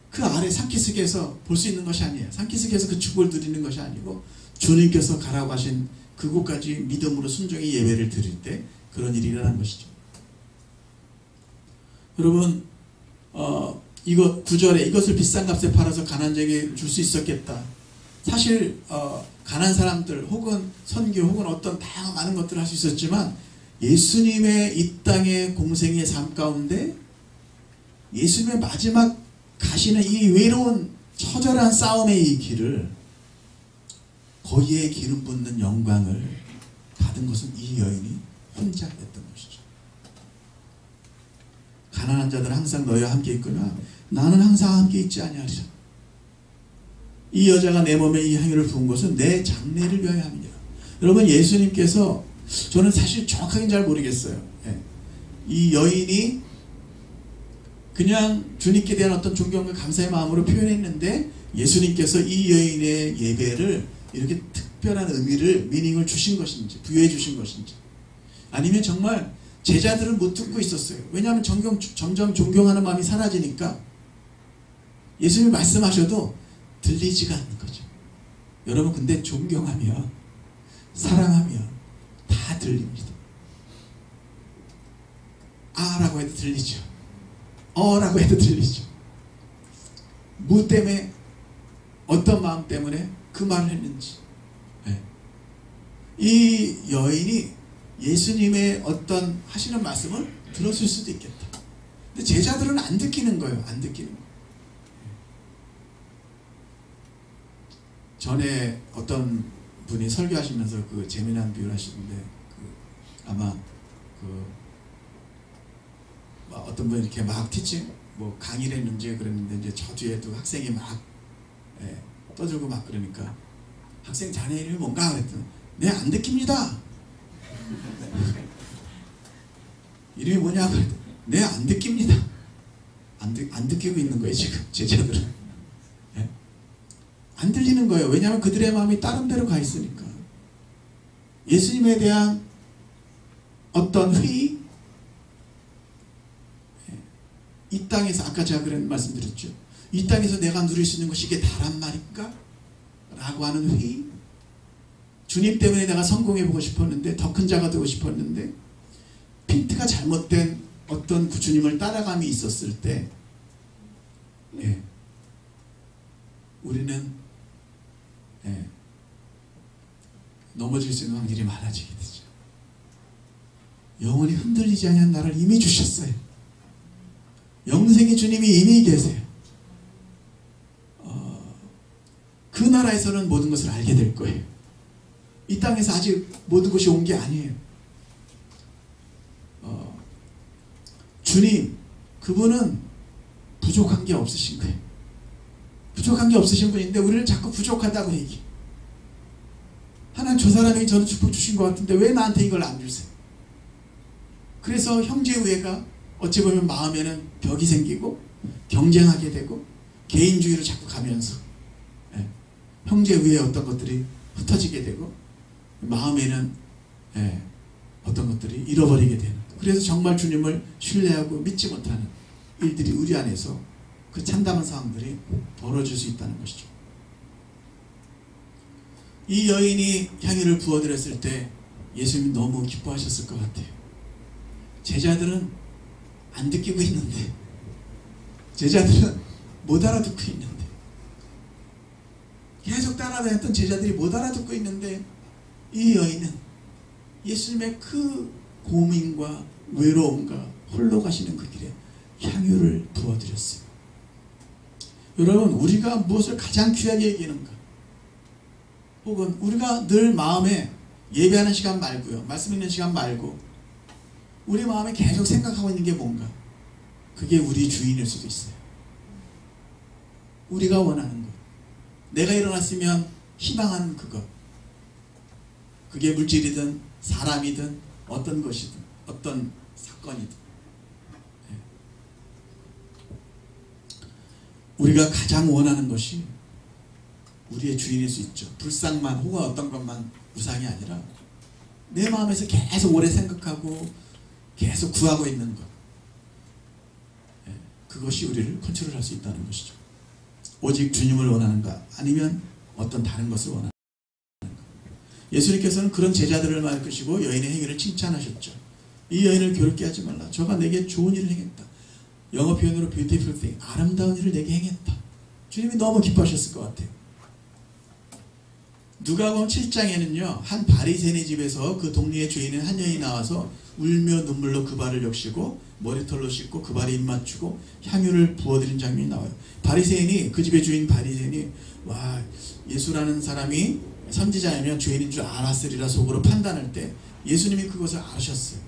그 아래 산기슭에서 볼 수 있는 것이 아니에요. 산기슭에서 그 축복을 누리는 것이 아니고 주님께서 가라고 하신 그곳까지 믿음으로 순종의 예배를 드릴 때 그런 일이 일어난 것이죠. 여러분, 이것 9절에 이것을 비싼 값에 팔아서 가난한 자에게 줄 수 있었겠다. 사실 가난한 사람들 혹은 선교 혹은 어떤 다양한 많은 것들을 할 수 있었지만, 예수님의 이 땅의 공생의 삶 가운데 예수님의 마지막 가시는 이 외로운 처절한 싸움의 이 길을, 거기에 기름 붓는 영광을 받은 것은 이 여인이 혼자 했던 것이죠. 가난한 자들은 항상 너희와 함께 있거나 나는 항상 함께 있지 아니하리라. 이 여자가 내 몸에 이 향유를 부은 것은 내 장례를 위하여 함이니라. 여러분, 예수님께서, 저는 사실 정확하게 잘 모르겠어요. 이 여인이 그냥 주님께 대한 어떤 존경과 감사의 마음으로 표현했는데, 예수님께서 이 여인의 예배를 이렇게 특별한 의미를, 미닝을 주신 것인지, 부여해 주신 것인지, 아니면 정말 제자들은 못 듣고 있었어요. 왜냐하면 점점 존경하는 마음이 사라지니까 예수님이 말씀하셔도 들리지가 않는 거죠. 여러분, 근데 존경하면, 사랑하면 다 들립니다. 아라고 해도 들리죠. 어라고 해도 들리죠. 뭐 때문에, 어떤 마음 때문에 그 말을 했는지. 이 여인이 예수님의 어떤 하시는 말씀을 들었을 수도 있겠다. 근데 제자들은 안 듣기는 거예요. 안 듣기는 거예요. 전에 어떤 분이 설교하시면서 그 재미난 비유를 하시는데 아마 어떤 분이 이렇게 막 티칭 강의를 했는지 그랬는데 이제 저 뒤에도 학생이 막 떠들고 막 그러니까 학생 자네 이름이 뭔가 그랬더니 네 안 듣깁니다. 이름이 뭐냐 그랬더니 네 안 듣깁니다. 안 듣기고 있는 거예요 지금 제자들은. 안 들리는 거예요. 왜냐하면 그들의 마음이 다른 데로 가 있으니까. 예수님에 대한 어떤 회의, 이 땅에서 아까 제가 그런 말씀드렸죠. 이 땅에서 내가 누릴 수 있는 것이 이게 다란 말인가? 라고 하는 회의. 주님 때문에 내가 성공해보고 싶었는데 더 큰 자가 되고 싶었는데 핀트가 잘못된 어떤 주님을 따라감이 있었을 때 우리는 넘어질 수 있는 확률이 많아지게 되죠. 영원히 흔들리지 않는 나를 이미 주셨어요. 영생의 주님이 이미 계세요. 그 나라에서는 모든 것을 알게 될 거예요. 이 땅에서 아직 모든 것이 온 게 아니에요. 주님, 그분은 부족한 게 없으신 거예요. 부족한 게 없으신 분인데 우리는 자꾸 부족하다고 얘기해. 하나님 저 사람에게 저는 축복 주신 것 같은데 왜 나한테 이걸 안 주세요? 그래서 형제 우애가 어찌 보면 마음에는 벽이 생기고 경쟁하게 되고 개인주의로 자꾸 가면서 형제 우애의 어떤 것들이 흩어지게 되고 마음에는 어떤 것들이 잃어버리게 되는, 그래서 정말 주님을 신뢰하고 믿지 못하는 일들이 우리 안에서 그 참담한 상황들이 벌어질 수 있다는 것이죠. 이 여인이 향유를 부어드렸을 때 예수님이 너무 기뻐하셨을 것 같아요. 제자들은 안 듣기고 있는데, 제자들은 못 알아듣고 있는데, 계속 따라다녔던 제자들이 못 알아듣고 있는데 이 여인은 예수님의 그 고민과 외로움과 홀로 가시는 그 길에 향유를 부어드렸어요. 여러분, 우리가 무엇을 가장 귀하게 여기는가? 혹은 우리가 늘 마음에 예배하는 시간 말고요, 말씀 읽는 시간 말고 우리 마음에 계속 생각하고 있는 게 뭔가? 그게 우리 주인일 수도 있어요. 우리가 원하는 것, 내가 일어났으면 희망하는 그것, 그게 물질이든 사람이든 어떤 것이든 어떤 사건이든 우리가 가장 원하는 것이 우리의 주인일 수 있죠. 불상만 혹은 어떤 것만 우상이 아니라 내 마음에서 계속 오래 생각하고 계속 구하고 있는 것, 그것이 우리를 컨트롤할 수 있다는 것이죠. 오직 주님을 원하는가 아니면 어떤 다른 것을 원하는가. 예수님께서는 그런 제자들을 말끄시고 여인의 행위를 칭찬하셨죠. 이 여인을 괴롭게 하지 말라. 저가 내게 좋은 일을 행했다. 영어 표현으로 beautiful thing, 아름다운 일을 내게 행했다. 주님이 너무 기뻐하셨을 것 같아요. 누가복음 7장에는요, 한 바리새인의 집에서 그 동네의 주인은 한 여인이 나와서 울며 눈물로 그 발을 적시고 머리털로 씻고 그 발에 입 맞추고 향유를 부어드린 장면이 나와요. 바리새인이, 그 집의 주인 바리새인이, 와, 예수라는 사람이 선지자이면 죄인인 줄 알았으리라 속으로 판단할 때 예수님이 그것을 아셨어요.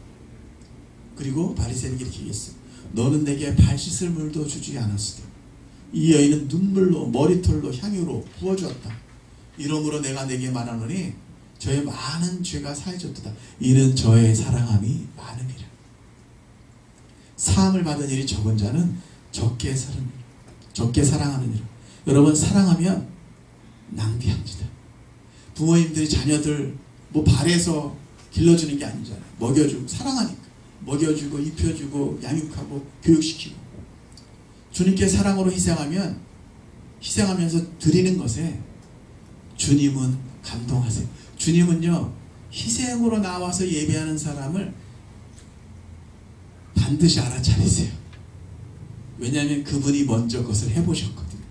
그리고 바리새인에게 이렇게 얘기했어요. 너는 내게 발 씻을 물도 주지 않았으되 이 여인은 눈물로 머리털로 향유로 부어주었다. 이러므로 내가 내게 말하노니 저의 많은 죄가 사해졌도다. 이는 저의 사랑함이 많음이라. 사함을 받은 일이 적은 자는 적게 사랑하느니라. 여러분, 사랑하면 낭비합니다. 부모님들이 자녀들 발에서 길러주는 게 아니잖아요. 먹여주고 사랑하니까 먹여주고 입혀주고 양육하고 교육시키고. 주님께 사랑으로 희생하면서 드리는 것에 주님은 감동하세요. 주님은요, 희생으로 나와서 예배하는 사람을 반드시 알아차리세요. 왜냐하면 그분이 먼저 그것을 해보셨거든요.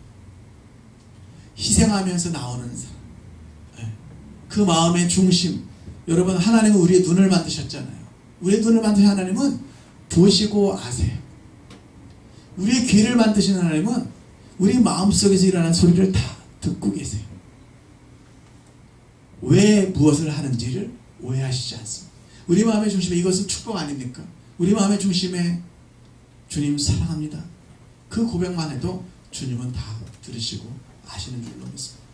희생하면서 나오는 사람, 그 마음의 중심. 여러분, 하나님은 우리의 눈을 만드셨잖아요. 우리의 눈을 만드신 하나님은 보시고 아세요. 우리의 귀를 만드신 하나님은 우리 마음속에서 일어나는 소리를 다 듣고 계세요. 왜 무엇을 하는지를 오해하시지 않습니다. 우리 마음의 중심에 이것은 축복 아닙니까? 우리 마음의 중심에 주님 사랑합니다. 그 고백만 해도 주님은 다 들으시고 아시는 줄로 믿습니다.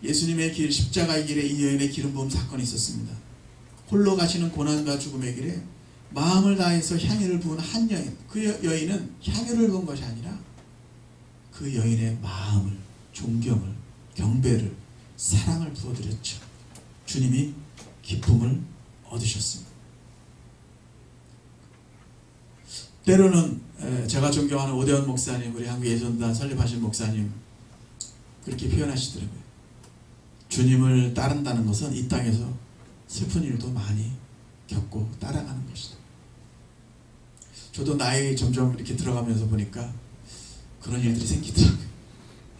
예수님의 길, 십자가의 길에 이 여인의 기름 부음 사건이 있었습니다. 홀로 가시는 고난과 죽음의 길에 마음을 다해서 향유를 부은 한 여인, 그 여인은 향유를 부은 것이 아니라 그 여인의 마음을, 존경을, 경배를, 사랑을 부어드렸죠. 주님이 기쁨을 얻으셨습니다. 때로는 제가 존경하는 오대원 목사님, 우리 한국예전단 설립하신 목사님 그렇게 표현하시더라고요. 주님을 따른다는 것은 이 땅에서 슬픈 일도 많이 겪고 따라가는 것이다. 저도 나이 점점 이렇게 들어가면서 보니까 그런 일들이 생기더라고요.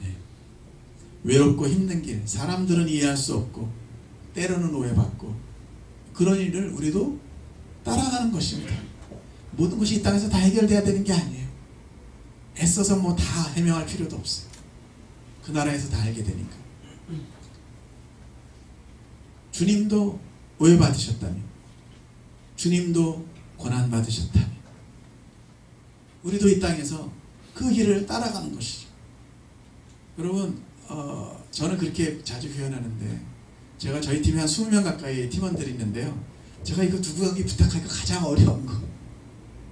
네. 외롭고 힘든 길, 사람들은 이해할 수 없고 때로는 오해받고 그런 일을 우리도 따라가는 것입니다. 모든 것이 이 땅에서 다 해결돼야 되는 게 아니에요. 애써서 뭐 다 해명할 필요도 없어요. 그 나라에서 다 알게 되니까. 주님도 오해받으셨다면, 주님도 고난받으셨다면 우리도 이 땅에서 그 길을 따라가는 것이죠. 여러분, 저는 그렇게 자주 표현하는데, 제가 저희 팀에 한 20명 가까이 팀원들이 있는데요, 제가 이거 누구에게 부탁하기가 가장 어려운 거,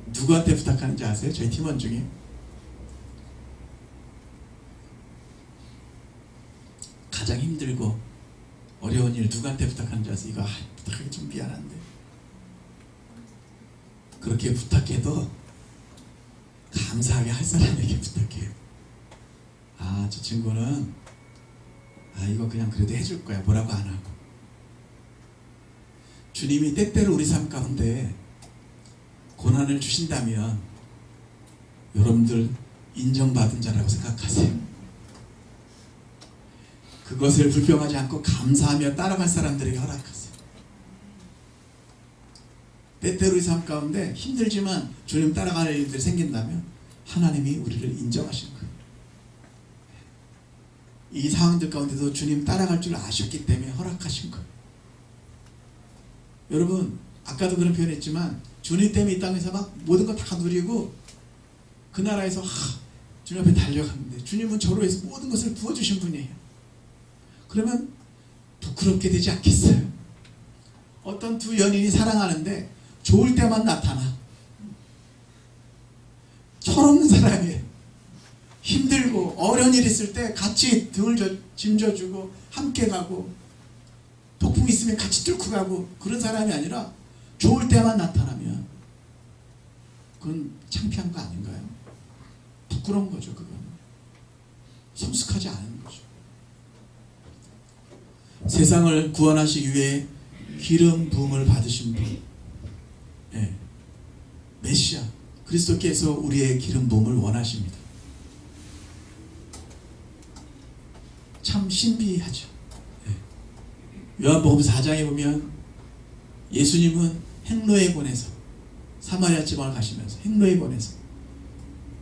누구한테 부탁하는지 아세요? 저희 팀원 중에 가장 힘들고 어려운 일 누구한테 부탁하는지 아세요? 이거 부탁하기 좀 미안한데, 그렇게 부탁해도 감사하게 할 사람에게 부탁해요. 아, 저 친구는 이거 그냥 그래도 해줄 거야, 뭐라고 안 하고. 주님이 때때로 우리 삶 가운데 고난을 주신다면 여러분들 인정받은 자라고 생각하세요. 그것을 불평하지 않고 감사하며 따라갈 사람들에게 허락하세요. 때때로 우리 삶 가운데 힘들지만 주님 따라가는 일들이 생긴다면 하나님이 우리를 인정하시는 거예요. 이 상황들 가운데도 주님 따라갈 줄 아셨기 때문에 허락하신 거예요. 여러분, 아까도 그런 표현했지만 주님 때문에 이 땅에서 막 모든 거 다 누리고 그 나라에서 주님 앞에 달려갔는데 주님은 저로 해서 모든 것을 부어주신 분이에요. 그러면 부끄럽게 되지 않겠어요? 어떤 두 연인이 사랑하는데 좋을 때만 나타나. 철없는 사람이에요. 힘들고 어려운 일 있을 때 같이 등을 짐져주고 함께 가고 폭풍 있으면 같이 뚫고 가고 그런 사람이 아니라 좋을 때만 나타나면 그건 창피한 거 아닌가요? 부끄러운 거죠. 그건 성숙하지 않은 거죠. 세상을 구원하시기 위해 기름 부음을 받으신 분, 네. 메시아 그리스도께서 우리의 기름 부음을 원하십니다. 참 신비하죠. 네. 요한복음 4장에 보면 예수님은 행로에 권해서 사마리아 지방을 가시면서 행로에 권해서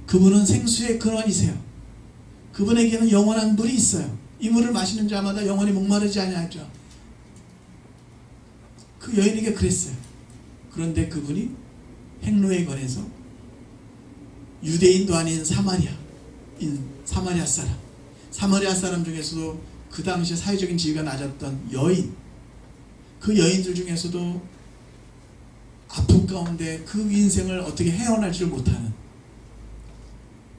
그분은 생수의 근원이세요. 그분에게는 영원한 물이 있어요. 이 물을 마시는 자마다 영원히 목마르지 아니하죠. 그 여인에게 그랬어요. 그런데 그분이 행로에 권해서 유대인도 아닌 사마리아 사람 중에서도 그 당시에 사회적인 지위가 낮았던 여인, 그 여인들 중에서도 아픔 가운데 그 인생을 어떻게 헤어날지를 못하는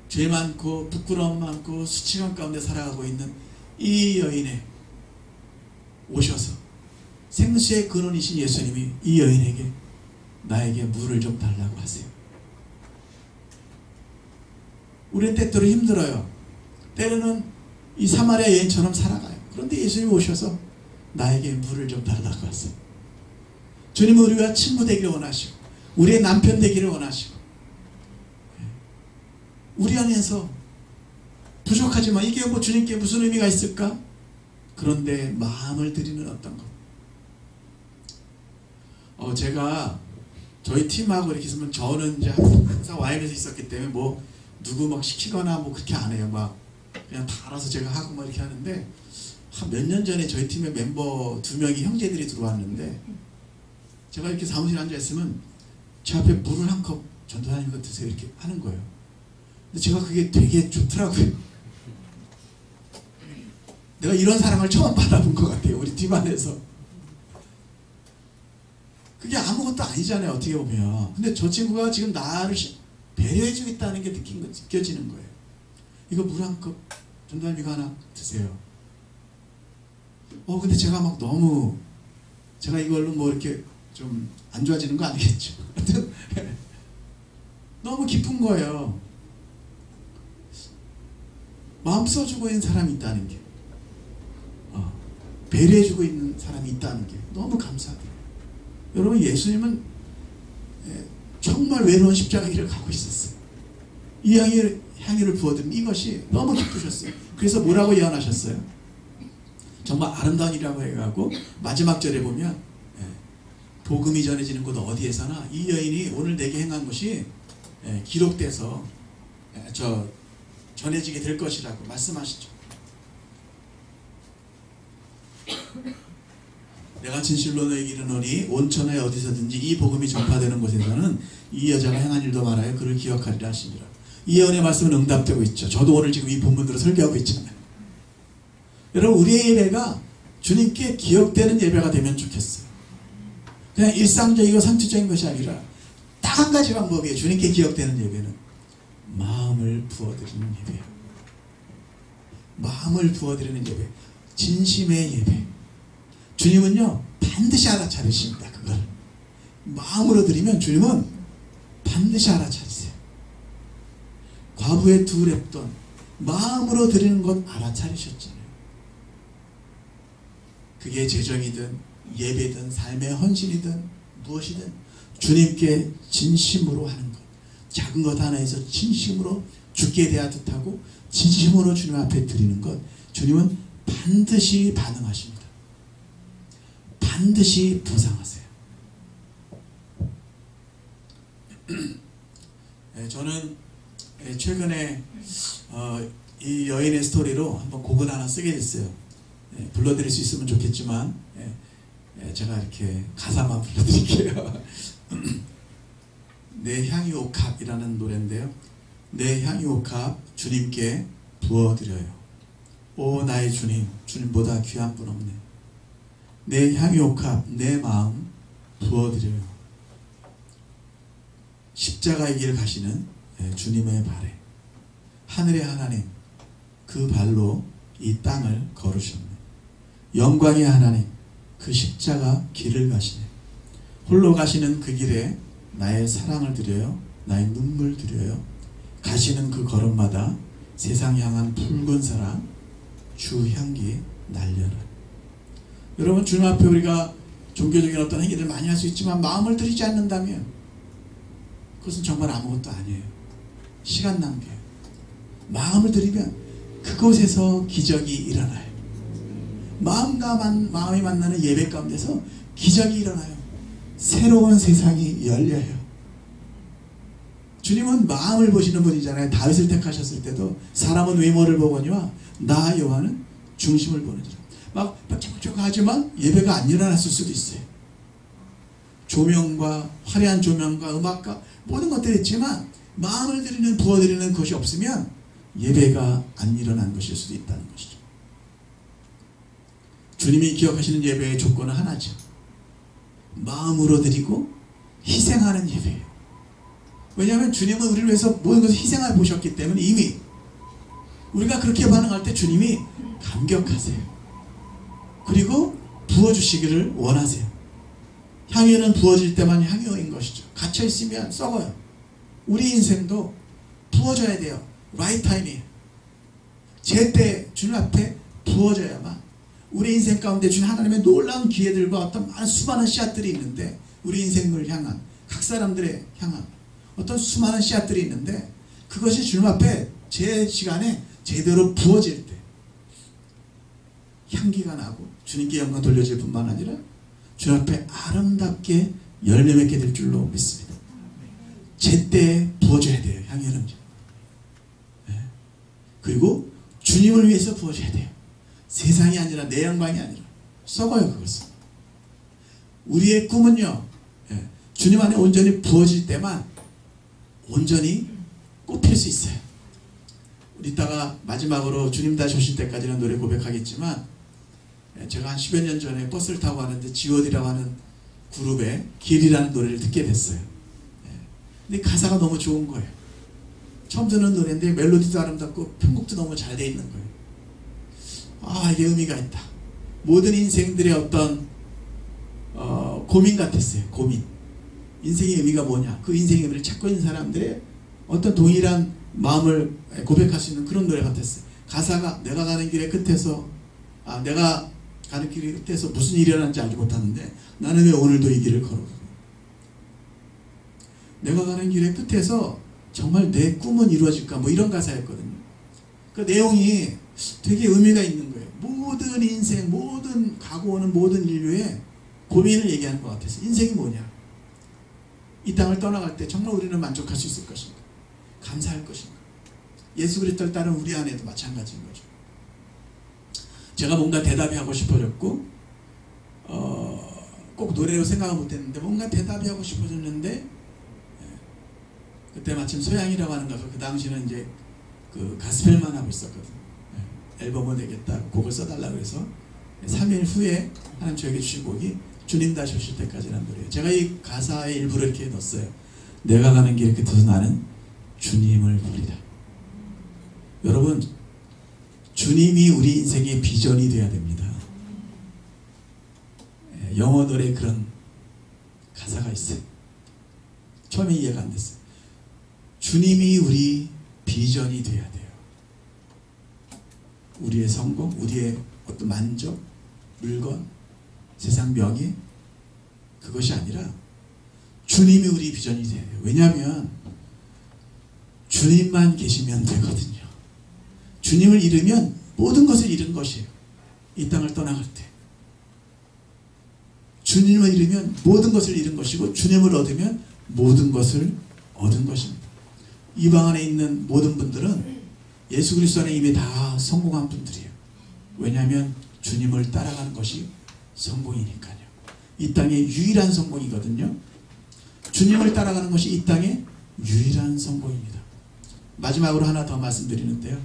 죄 많고 부끄러움 많고 수치감 가운데 살아가고 있는 이 여인에 오셔서 생수의 근원이신 예수님이 이 여인에게 나에게 물을 좀 달라고 하세요. 우리는 때때로 힘들어요. 때로는 이 사마리아 여인처럼 살아가요. 그런데 예수님이 오셔서 나에게 물을 좀 달라고 하세요. 주님은 우리와 친구 되기를 원하시고 우리의 남편 되기를 원하시고 우리 안에서 부족하지만 이게 뭐 주님께 무슨 의미가 있을까? 그런데 마음을 드리는 어떤 것. 제가 저희 팀하고 이렇게 있으면 저는 이제 항상 YM에서 있었기 때문에 뭐 누구 막 시키거나 뭐 그렇게 안 해요. 막 그냥 다 알아서 제가 하고 막 이렇게 하는데 한 몇 년 전에 저희 팀의 멤버 2명이 형제들이 들어왔는데 제가 이렇게 사무실에 앉아있으면 제 앞에 물을 한 컵 전도사님 거 드세요 이렇게 하는 거예요. 근데 제가 그게 되게 좋더라고요. 내가 이런 사랑을 처음 받아본 것 같아요. 우리 팀 안에서. 그게 아무것도 아니잖아요. 어떻게 보면. 근데 저 친구가 지금 나를 배려해주고 있다는 게 느껴지는 거예요. 이거 물 한 컵 전도사님 이거 하나 드세요. 근데 제가 막 너무 제가 이걸로 뭐 이렇게 좀 안 좋아지는 거 아니겠죠. 너무 기쁜 거예요. 마음 써주고 있는 사람이 있다는 게, 배려해주고 있는 사람이 있다는 게 너무 감사해요. 여러분, 예수님은 정말 외로운 십자가 길을 가고 있었어요. 이 향유를 부어드린 이것이 너무 기쁘셨어요. 그래서 뭐라고 예언하셨어요? 정말 아름다운 일이라고 해가고 마지막 절에 보면 복음이 전해지는 곳 어디에서나 이 여인이 오늘 내게 행한 것이 기록돼서 전해지게 될 것이라고 말씀하시죠. 내가 진실로 너에게 이르노니 온 천하에 어디서든지 이 복음이 전파되는 곳에서는 이 여자가 행한 일도 말하여 그를 기억하리라 하시니라. 이 예언의 말씀은 응답되고 있죠. 저도 오늘 지금 이 본문으로 설교하고 있잖아요. 여러분, 우리의 예배가 주님께 기억되는 예배가 되면 좋겠어요. 그냥 일상적이고 상투적인 것이 아니라 딱 한 가지 방법이에요. 주님께 기억되는 예배는 마음을 부어드리는 예배예요. 마음을 부어드리는 예배, 진심의 예배. 주님은요 반드시 알아차리십니다. 그걸 마음으로 드리면 주님은 반드시 알아차리세요. 과부의 2랩돈 마음으로 드리는 것 알아차리셨잖아요. 그게 재정이든 예배든 삶의 헌신이든 무엇이든 주님께 진심으로 하는 것, 작은 것 하나에서 진심으로 주께 대하듯 하고 진심으로 주님 앞에 드리는 것, 주님은 반드시 반응하십니다. 반드시 보상하세요. 저는 최근에 이 여인의 스토리로 한번 곡을 하나 쓰게 됐어요. 불러드릴 수 있으면 좋겠지만 제가 이렇게 가사만 불러드릴게요. 내 향유 옥합이라는 노래인데요. 내 향유 옥합 주님께 부어드려요. 오 나의 주님, 주님보다 귀한 분 없네. 내 향유 옥합 내 마음 부어드려요. 십자가의 길 가시는 주님의 발에 하늘의 하나님 그 발로 이 땅을 걸으셨네. 영광의 하나님 그 십자가 길을 가시네. 홀로 가시는 그 길에 나의 사랑을 드려요. 나의 눈물 드려요. 가시는 그 걸음마다 세상 향한 붉은 사랑 주 향기 날려라. 여러분, 주님 앞에 우리가 종교적인 어떤 행위를 많이 할 수 있지만 마음을 들이지 않는다면 그것은 정말 아무것도 아니에요. 시간 낭비예요. 마음을 들이면 그곳에서 기적이 일어나요. 마음과 마음이 만나는 예배 가운데서 기적이 일어나요. 새로운 세상이 열려요. 주님은 마음을 보시는 분이잖아요. 다윗을 택하셨을 때도 사람은 외모를 보거니와 나 여호와는 중심을 보느니라. 막 빡짝빡짝하지만 예배가 안 일어났을 수도 있어요. 조명과 화려한 조명과 음악과 모든 것들이 있지만 마음을 드리는 부어드리는 것이 없으면 예배가 안 일어난 것일 수도 있다는 것이죠. 주님이 기억하시는 예배의 조건은 하나죠. 마음으로 드리고 희생하는 예배예요. 왜냐하면 주님은 우리를 위해서 모든 것을 희생하여 보셨기 때문에 이미 우리가 그렇게 반응할 때 주님이 감격하세요. 그리고 부어주시기를 원하세요. 향유는 부어질 때만 향유인 것이죠. 갇혀있으면 썩어요. 우리 인생도 부어져야 돼요. 라이트 타임이에요. 제때 주님 앞에 부어져야만 우리 인생 가운데 주신 하나님의 놀라운 기회들과 어떤 수많은 씨앗들이 있는데 우리 인생을 향한 각 사람들의 향한 어떤 수많은 씨앗들이 있는데 그것이 주님 앞에 제 시간에 제대로 부어질 때 향기가 나고 주님께 영광 돌려질 뿐만 아니라 주님 앞에 아름답게 열매 맺게 될 줄로 믿습니다. 제때에 부어줘야 돼요. 향유는. 그리고 주님을 위해서 부어줘야 돼요. 세상이 아니라 내 영광이 아니라 썩어요. 그것은. 우리의 꿈은요, 주님 안에 온전히 부어질 때만 온전히 꽃필 수 있어요. 우리 이따가 마지막으로 주님 다시 오실 때까지는 노래 고백하겠지만, 제가 한 10여 년 전에 버스를 타고 가는데 G.O.D라고 하는 그룹의 길이라는 노래를 듣게 됐어요. 근데 가사가 너무 좋은 거예요. 처음 듣는 노래인데 멜로디도 아름답고 편곡도 너무 잘 돼 있는 거예요. 아, 이게 의미가 있다. 모든 인생들의 어떤 고민 같았어요. 고민. 인생의 의미가 뭐냐. 그 인생의 의미를 찾고 있는 사람들의 어떤 동일한 마음을 고백할 수 있는 그런 노래 같았어요. 가사가 내가 가는 길의 끝에서 내가 가는 길의 끝에서 무슨 일이 일어난지 알지 못하는데 나는 왜 오늘도 이 길을 걸어가고, 내가 가는 길의 끝에서 정말 내 꿈은 이루어질까, 뭐 이런 가사였거든요. 그 내용이 되게 의미가 있는 거예요. 모든 인생, 모든 가고 오는 모든 인류의 고민을 얘기하는 것 같아서, 인생이 뭐냐, 이 땅을 떠나갈 때 정말 우리는 만족할 수 있을 것인가, 감사할 것인가. 예수 그리스도를 따른 우리 안에도 마찬가지인 거죠. 제가 뭔가 대답이 하고 싶어졌고, 꼭 노래로 생각을 못했는데 뭔가 대답이 하고 싶어졌는데, 그때 마침 소양이라고 하는 가수, 그 당시는 이제 그 가스펠만 하고 있었거든요. 앨범을 내겠다, 곡을 써달라고 해서 3일 후에 하나님 저에게 주신 곡이 주님 다시 오실 때까지라는 노래예요. 제가 이 가사의 일부를 이렇게 넣었어요. 내가 가는 길 끝에서 나는 주님을 부리라. 여러분, 주님이 우리 인생의 비전이 되어야 됩니다. 영어 노래에 그런 가사가 있어요. 처음에 이해가 안 됐어요. 주님이 우리 비전이 되어야 돼요. 우리의 성공, 우리의 어떤 만족, 물건, 세상 명예, 그것이 아니라 주님이 우리 비전이 돼야 돼요. 왜냐하면 주님만 계시면 되거든요. 주님을 잃으면 모든 것을 잃은 것이에요. 이 땅을 떠나갈 때. 주님을 잃으면 모든 것을 잃은 것이고, 주님을 얻으면 모든 것을 얻은 것입니다. 이 방 안에 있는 모든 분들은 예수 그리스도 안에 이미 다 성공한 분들이에요. 왜냐하면 주님을 따라가는 것이 성공이니까요. 이 땅의 유일한 성공이거든요. 주님을 따라가는 것이 이 땅의 유일한 성공입니다. 마지막으로 하나 더 말씀드리는데요.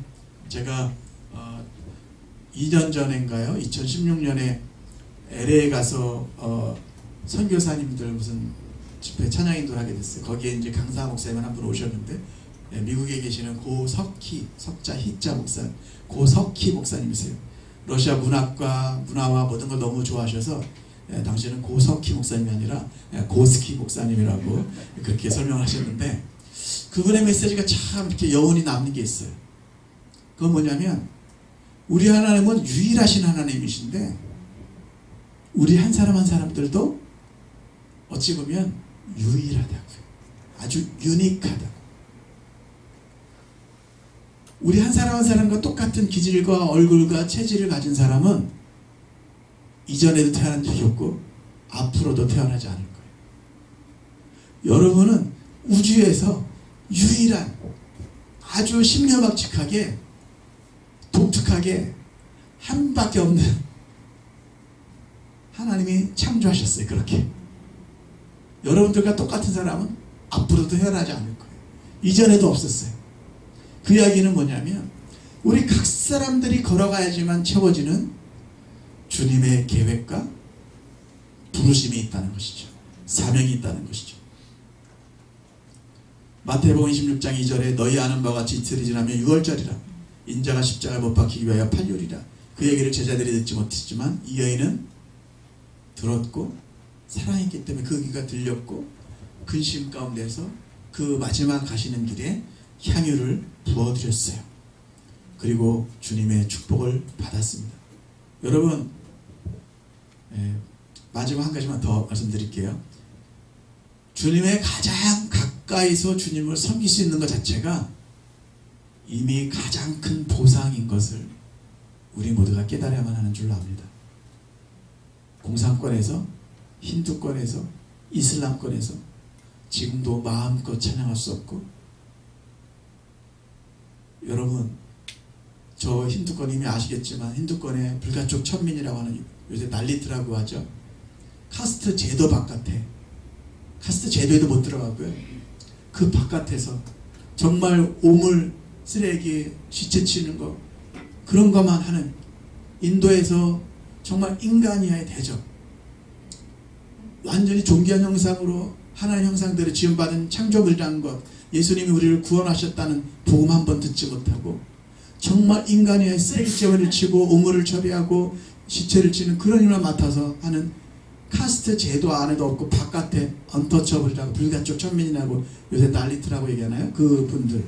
제가 2년 전인가요? 2016년에 LA에 가서 선교사님들 무슨 집회 찬양인도를 하게 됐어요. 거기에 이제 강사 목사님 한 분 오셨는데, 미국에 계시는 고석희, 석자 희자 목사, 고석희 목사님이세요. 러시아 문학과 문화와 모든 걸 너무 좋아하셔서 당시에는 고석희 목사님이 아니라 고스키 목사님이라고 그렇게 설명을 하셨는데, 그분의 메시지가 참 이렇게 여운이 남는 게 있어요. 그건 뭐냐면, 우리 하나님은 유일하신 하나님이신데 우리 한 사람 한 사람들도 어찌 보면 유일하다고요. 아주 유니크하다고. 우리 한 사람 한 사람과 똑같은 기질과 얼굴과 체질을 가진 사람은 이전에도 태어난 적이 없고 앞으로도 태어나지 않을 거예요. 여러분은 우주에서 유일한, 아주 신묘박측하게 독특하게 한 밖에 없는 하나님이 창조하셨어요. 그렇게 여러분들과 똑같은 사람은 앞으로도 태어나지 않을 거예요. 이전에도 없었어요. 그 이야기는 뭐냐면, 우리 각 사람들이 걸어가야지만 채워지는 주님의 계획과 부르심이 있다는 것이죠. 사명이 있다는 것이죠. 마태복음 26장 2절에 너희 아는 바와 같이 이틀이 지나면 6월절이라 인자가 십자가에 못 박히기 위하여 팔려리라. 그 얘기를 제자들이 듣지 못했지만 이 여인은 들었고 사랑했기 때문에 그 귀가 들렸고, 근심 가운데서 그 마지막 가시는 길에 향유를 부어드렸어요. 그리고 주님의 축복을 받았습니다. 여러분, 마지막 한 가지만 더 말씀드릴게요. 주님의 가장 가까이서 주님을 섬길 수 있는 것 자체가 이미 가장 큰 보상인 것을 우리 모두가 깨달아야만 하는 줄로 압니다. 공산권에서, 힌두권에서, 이슬람권에서 지금도 마음껏 찬양할 수 없고, 여러분, 저 힌두권 이미 아시겠지만 힌두권의 불가촉 천민이라고 하는 요새 난리트라고 하죠. 카스트 제도 바깥에, 카스트 제도에도 못 들어가고요. 그 바깥에서 정말 오물, 쓰레기, 시체 치는 거 그런 것만 하는 인도에서 정말 인간이야의 대적, 완전히 존귀한 형상으로 하나님 형상대로 지음받은 창조물이라는 것, 예수님이 우리를 구원하셨다는 복음 한 번 듣지 못하고 정말 인간이야의 쓰레기덩어리를 치고 오물을 처리하고 시체를 치는 그런 일만 맡아서 하는 카스트 제도 안에도 없고 바깥에 언터처블이라고 불가촉 천민이라고 요새 난리트라고 얘기하나요? 그 분들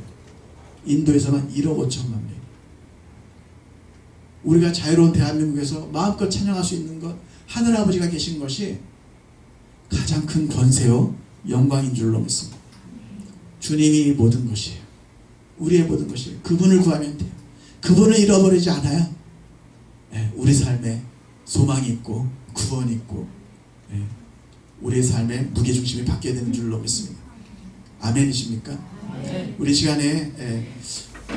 인도에서만 1억 5천만 명. 우리가 자유로운 대한민국에서 마음껏 찬양할 수 있는 것, 하늘아버지가 계신 것이 가장 큰 권세요 영광인 줄로 믿습니다. 주님이 모든 것이에요. 우리의 모든 것이에요. 그분을 구하면 돼요. 그분을 잃어버리지 않아요. 네, 우리 삶에 소망이 있고 구원이 있고, 네, 우리의 삶에 무게중심이 바뀌어야 되는 줄로 믿습니다. 아멘이십니까? 네. 우리 시간에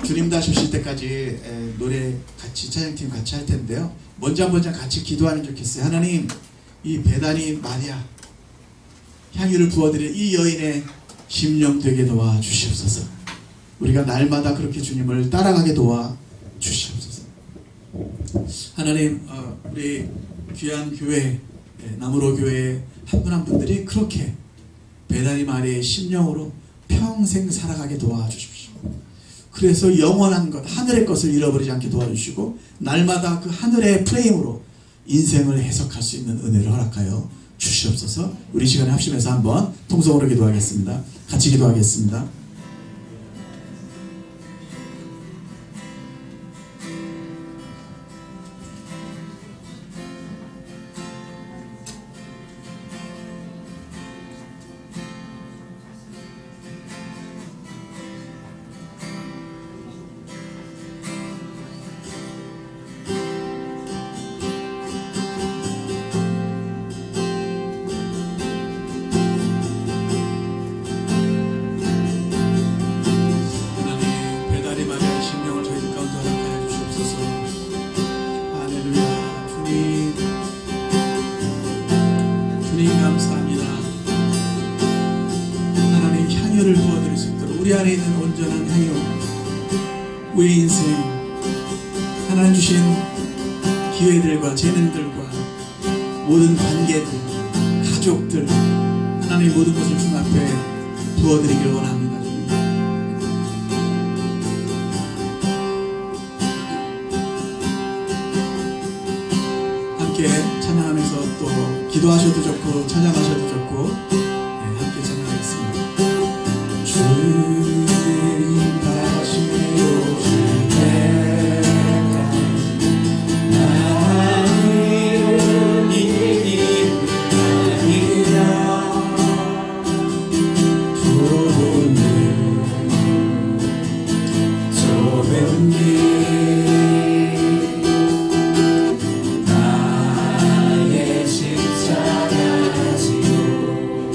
주님 다시 오실 때까지 노래 같이 찬양팀 같이 할 텐데요. 먼저 한번 같이 기도하면 좋겠어요. 하나님, 이 베다니 마리아 향유를 부어드릴 이 여인의 심령 되게 도와주시옵소서. 우리가 날마다 그렇게 주님을 따라가게 도와주시옵소서. 하나님, 우리 귀한 교회, 나무로 교회 한 분 한 분들이 그렇게 베다니 마리아의 심령으로 평생 살아가게 도와주십시오. 그래서 영원한 것, 하늘의 것을 잃어버리지 않게 도와주시고 날마다 그 하늘의 프레임으로 인생을 해석할 수 있는 은혜를 허락하여 주시옵소서. 우리 시간에 합심해서 한번 통성으로 기도하겠습니다. 같이 기도하겠습니다. 향유를 부어드릴 수 있도록 우리 안에 있는 온전한 향유, 우리 인생, 하나님 주신 기회들과 재능들과 모든 관계들, 가족들, 하나님의 모든 것을 주님 앞에 부어드리길 원합니다. 함께 찬양하면서 또 기도하셔도 좋고 찬양하셔도 좋고, 함께 찬양하겠습니다. 주님 다시 오실 때까지 나를 이기리라. 좁은 길 나의 십자가 지고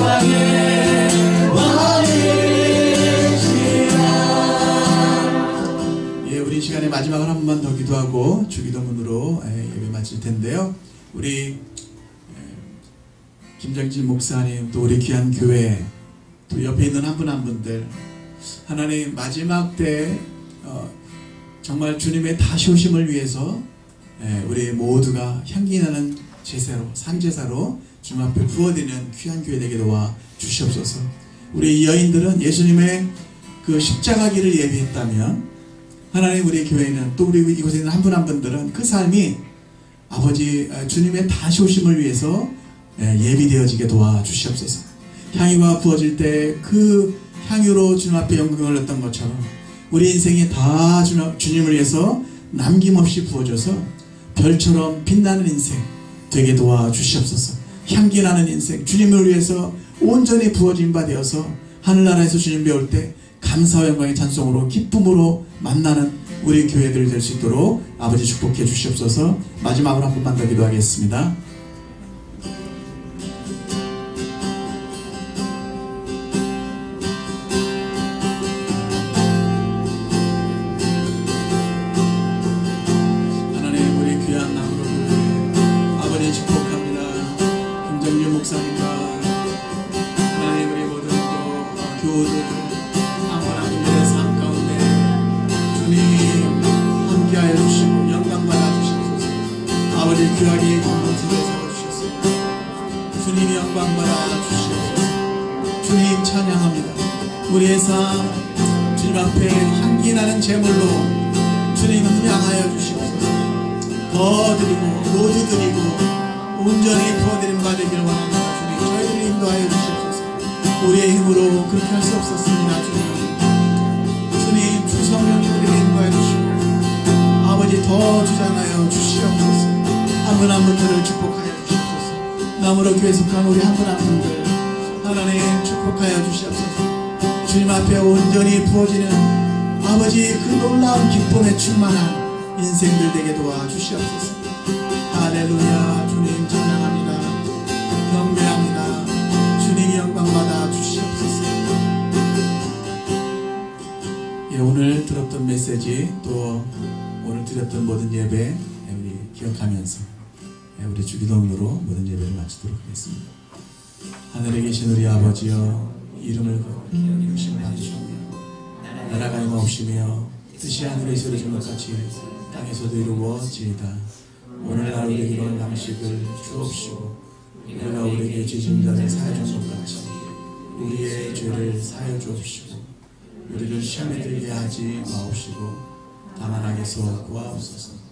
영광의 왕이시라. 예, 우리 이 시간에 마지막으로 한 번만 더 기도하고 주기도문으로 예배 마칠 텐데요. 우리 김정진 목사님, 또 우리 귀한 교회, 또 옆에 있는 한 분 한 분들, 하나님 마지막 때 정말 주님의 다시 오심을 위해서 우리 모두가 향기나는 제사로, 산제사로 주님 앞에 부어드리는 귀한 교회 되게 도와 주시옵소서. 우리 이 여인들은 예수님의 그 십자가 길을 예비했다면, 하나님 우리 교회는, 또 우리 이곳에 있는 한 분 한 분들은 그 삶이 아버지 주님의 다시 오심을 위해서 예비되어지게 도와 주시옵소서. 향유가 부어질 때 그 향유로 주님 앞에 영광을 얻었던 것처럼 우리 인생이 다 주님을 위해서 남김없이 부어져서 별처럼 빛나는 인생 되게 도와 주시옵소서. 향기나는 인생, 주님을 위해서 온전히 부어진 바 되어서 하늘나라에서 주님 배울 때 감사와 영광의 찬송으로 기쁨으로 만나는 우리 교회들이 될 수 있도록 아버지 축복해 주시옵소서. 마지막으로 한 번만 더 기도하겠습니다. 하나님 우리 귀한 나무로 아버지 축복합니다. 김정진 목사님과 하나님 우리 모든 또 교우들 하나님의 삶 가운데 주님 함께하여 주시고 영광받아 주시옵소서. 아버지 귀하게 공동체에 세워주셨습니다. 주님 영광받아 주시옵소서. 주님 찬양합니다. 우리의 삶 주님 앞에 향기나는 제물로 주님 음양하여 주시옵소서. 더 드리고 모두 드리고 온전히 부어드린 바 되기를 원합니다. 주님 저희를 인도하여 주시옵소서. 우리의 힘으로 그렇게 할 수 없었습니다. 주님 주 성령이 우리를 인도하여 주시고 아버지 더 주장하여 주시옵소서. 한 분 한 분들을 축복하여 주시옵소서. 나무로 교회 속한 우리 한 분 한 분들 하나님 축복하여 주시옵소서. 주님 앞에 온전히 부어지는 아버지 그 놀라운 기쁨에 충만한 인생들 되게 도와 주시옵소서. 할렐루야. 주님 찬양합니다. 경배합니다. 주님이 영광받아 주시옵소서. 예, 오늘 들었던 메시지, 또 오늘 드렸던 모든 예배 우리 기억하면서 우리 주기도문으로 모든 예배를 마치도록 하겠습니다. 하늘에 계신 우리 아버지여, 이름을 거룩히 받으시오며 나라가 임하옵시며 뜻이 하늘에서 이루어진 것 같이 땅에서도 이루어지이다. 오늘날 우리에게 일용할 양식을 주옵시고 우리가 우리에게 죄진 자를 사하여 준 것 같이 우리의 죄를 사하여 주옵시고 우리를 시험에 들게 하지 마옵시고 다만 악에서 구하옵소서.